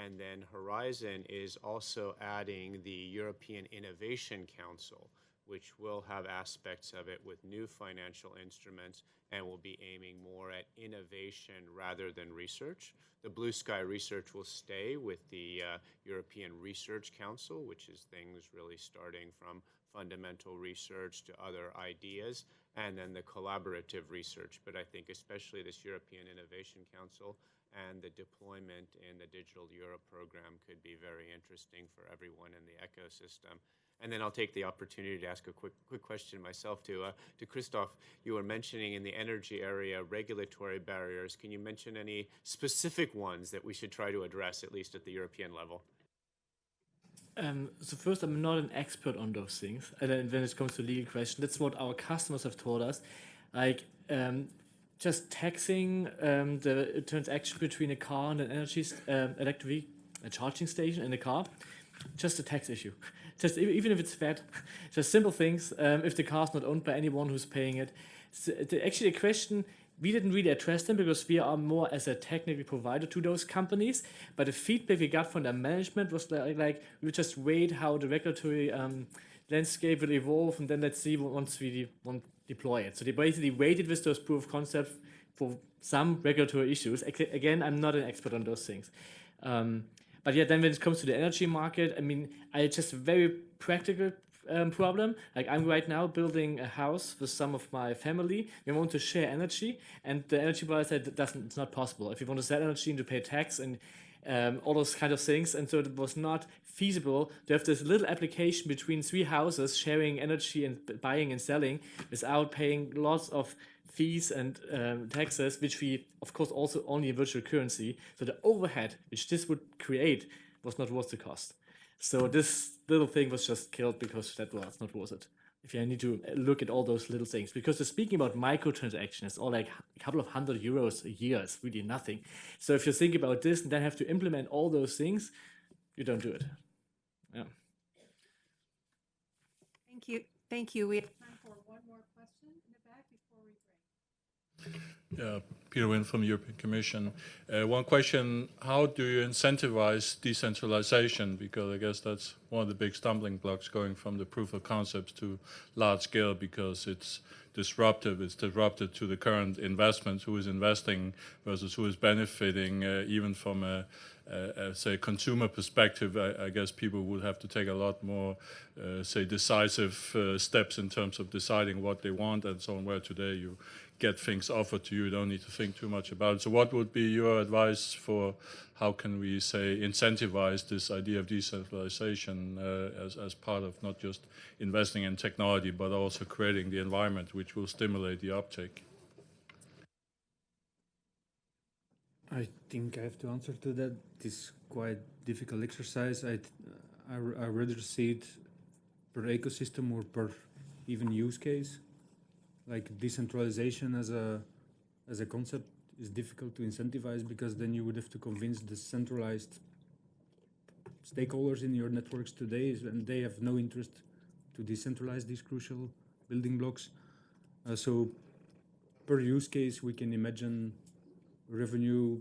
And then Horizon is also adding the European Innovation Council, which will have aspects of it with new financial instruments and will be aiming more at innovation rather than research. The Blue Sky research will stay with the European Research Council, which is things really starting from fundamental research to other ideas, and then the collaborative research. But I think especially this European Innovation Council and the deployment in the Digital Europe program could be very interesting for everyone in the ecosystem. And then I'll take the opportunity to ask a quick question myself to Christoph. You were mentioning in the energy area regulatory barriers. Can you mention any specific ones that we should try to address, at least at the European level? So first, I'm not an expert on those things. And then when it comes to legal questions, that's what our customers have told us. Like just taxing the transaction between a car and an electric charging station in a car, just a tax issue. Just even if it's bad, just simple things. If the car's not owned by anyone who's paying it, so actually a question we didn't really address them because we are more as a technical provider to those companies. But the feedback we got from their management was like we just wait how the regulatory landscape will evolve, and then let's see once we deploy it. So they basically waited with those proof of concept for some regulatory issues. Again, I'm not an expert on those things. But yeah, then when it comes to the energy market, I mean, I just a very practical problem. Like I'm right now building a house with some of my family. We want to share energy, and the energy provider said it's not possible. If you want to sell energy and to pay tax and all those kind of things, and so it was not feasible to have this little application between 3 houses sharing energy and buying and selling without paying lots of fees and taxes, which we, of course, also only in virtual currency. So the overhead which this would create was not worth the cost. So this little thing was just killed because that was not worth it. If you need to look at all those little things, because speaking about microtransactions, it's all like a couple of €100 a year. It's really nothing. So if you think about this and then have to implement all those things, you don't do it. Yeah. Thank you. Thank you. We have time for one more question in the back before we break. Peter Wynn from the European Commission. One question, how do you incentivize decentralization? Because I guess that's one of the big stumbling blocks going from the proof of concepts to large scale, because it's disruptive. It's disruptive to the current investments, who is investing versus who is benefiting, even from a say, consumer perspective. I guess people would have to take a lot more, say, decisive steps in terms of deciding what they want and so on, where today you get things offered to you, don't need to think too much about it. So what would be your advice for how can we, say, incentivize this idea of decentralization as part of not just investing in technology, but also creating the environment which will stimulate the uptake? I think I have to answer to that. It's quite difficult exercise. I rather see it per ecosystem or per even use case. Like decentralization as a concept is difficult to incentivize, because then you would have to convince the centralized stakeholders in your networks today, and they have no interest to decentralize these crucial building blocks. So per use case, we can imagine revenue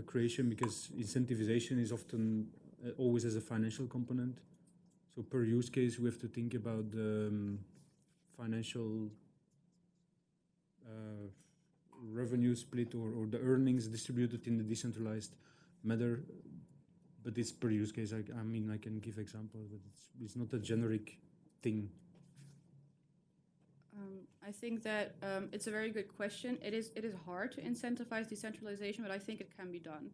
creation, because incentivization is often always as a financial component. So per use case, we have to think about the financial revenue split or the earnings distributed in the decentralized manner, but it's per use case. I mean, I can give examples, but it's not a generic thing. I think that it's a very good question. It is hard to incentivize decentralization, but I think it can be done.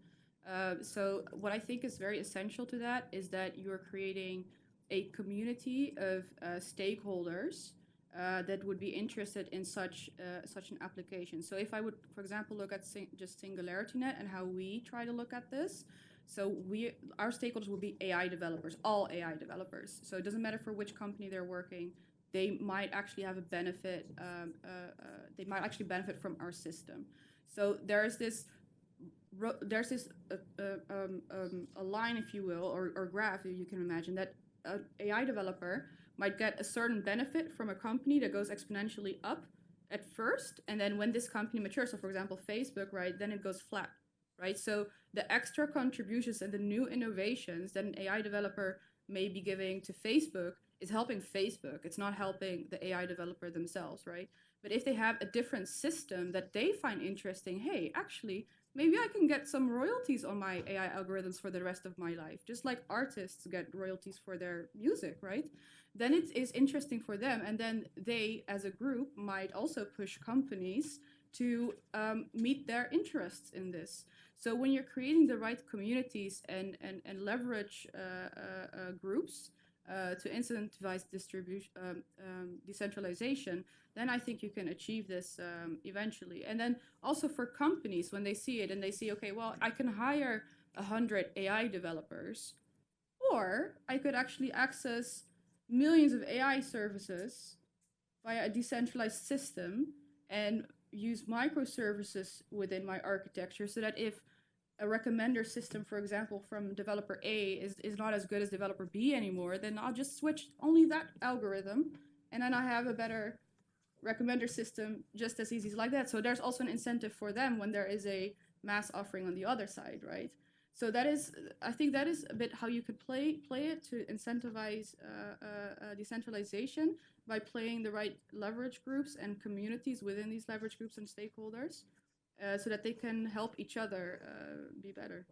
So what I think is very essential to that is that you're creating a community of stakeholders that would be interested in such an application. So if I would, for example, look at just SingularityNet and how we try to look at this, so our stakeholders will be AI developers, all AI developers. So it doesn't matter for which company they're working. They might actually have a benefit. They might actually benefit from our system. So there's this a line, if you will, or graph, if you can imagine, that an AI developer might get a certain benefit from a company that goes exponentially up at first, and then when this company matures, so for example Facebook, right, then it goes flat, right? So the extra contributions and the new innovations that an AI developer may be giving to Facebook is helping Facebook. It's not helping the AI developer themselves, right? But if they have a different system that they find interesting, hey, actually, maybe I can get some royalties on my AI algorithms for the rest of my life, just like artists get royalties for their music, right? Then it is interesting for them. And then they, as a group, might also push companies to meet their interests in this. So when you're creating the right communities and leverage groups, to incentivize decentralization, then I think you can achieve this eventually. And then also for companies, when they see it and they see, okay, well, I can hire 100 AI developers, or I could actually access millions of AI services via a decentralized system and use microservices within my architecture, so that if a recommender system, for example, from developer A is not as good as developer B anymore, then I'll just switch only that algorithm, and then I have a better recommender system just as easy like that. So there's also an incentive for them when there is a mass offering on the other side, right? So that is, I think that is a bit how you could play it to incentivize decentralization by playing the right leverage groups and communities within these leverage groups and stakeholders, so that they can help each other be better.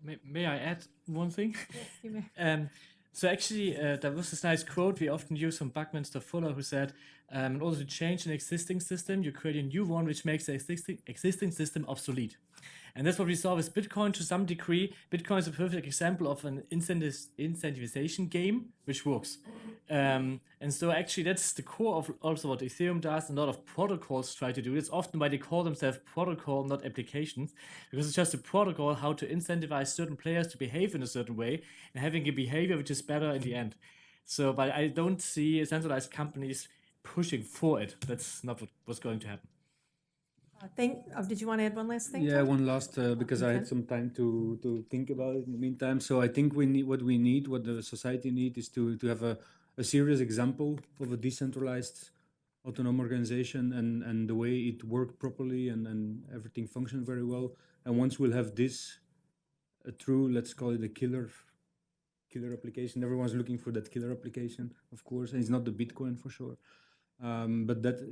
May I add one thing? Yes, you may. So actually, there was this nice quote we often use from Buckminster Fuller, who said, in order to change an existing system, you create a new one which makes the existing system obsolete. And that's what we saw with Bitcoin to some degree. Bitcoin is a perfect example of an incentivization game which works. And so actually that's the core of also what Ethereum does, and a lot of protocols try to do. It's often why they call themselves protocol, not applications, because it's just a protocol how to incentivize certain players to behave in a certain way and having a behavior which is better in the end. So, but I don't see centralized companies pushing for it. That's not what's going to happen. Did you want to add one last thing? Yeah, Tom? one last, because I had some time to think about it in the meantime. So I think what the society needs is to have a serious example of a decentralized autonomous organization and the way it worked properly and everything functioned very well. And once we'll have this, a true, let's call it a killer application. Everyone's looking for that killer application, of course, and it's not the Bitcoin for sure. But that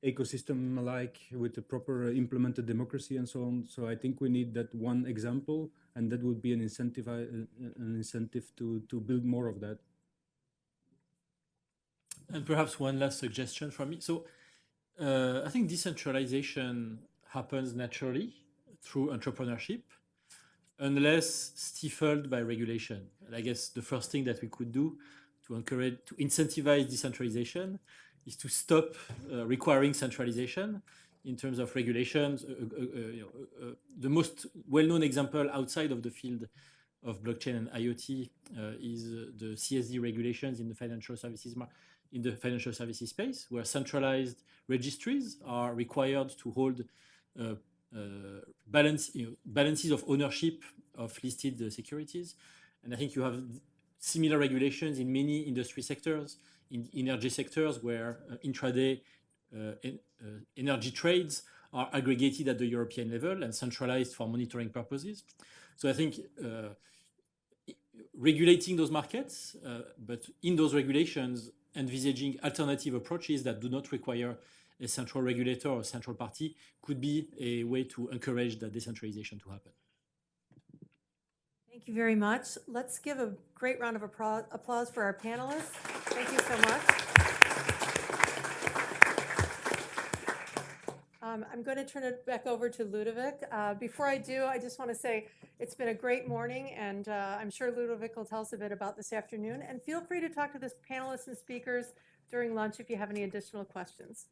ecosystem alike with the proper implemented democracy and so on. So I think we need that one example, and that would be an incentive to build more of that. And perhaps one last suggestion from me. So I think decentralization happens naturally through entrepreneurship, unless stifled by regulation. And I guess the first thing that we could do to incentivize decentralization is to stop requiring centralization in terms of regulations. The most well-known example outside of the field of blockchain and IoT is the CSD regulations in the financial services space, where centralized registries are required to hold balances of ownership of listed securities. And I think you have similar regulations in many industry sectors, in energy sectors, where intraday energy trades are aggregated at the European level and centralized for monitoring purposes. So I think regulating those markets, but in those regulations, envisaging alternative approaches that do not require a central regulator or a central party could be a way to encourage that decentralization to happen. Thank you very much. Let's give a great round of applause for our panelists. Thank you so much. I'm going to turn it back over to Ludovic. Before I do, I just want to say it's been a great morning, and I'm sure Ludovic will tell us a bit about this afternoon. And feel free to talk to the panelists and speakers during lunch if you have any additional questions.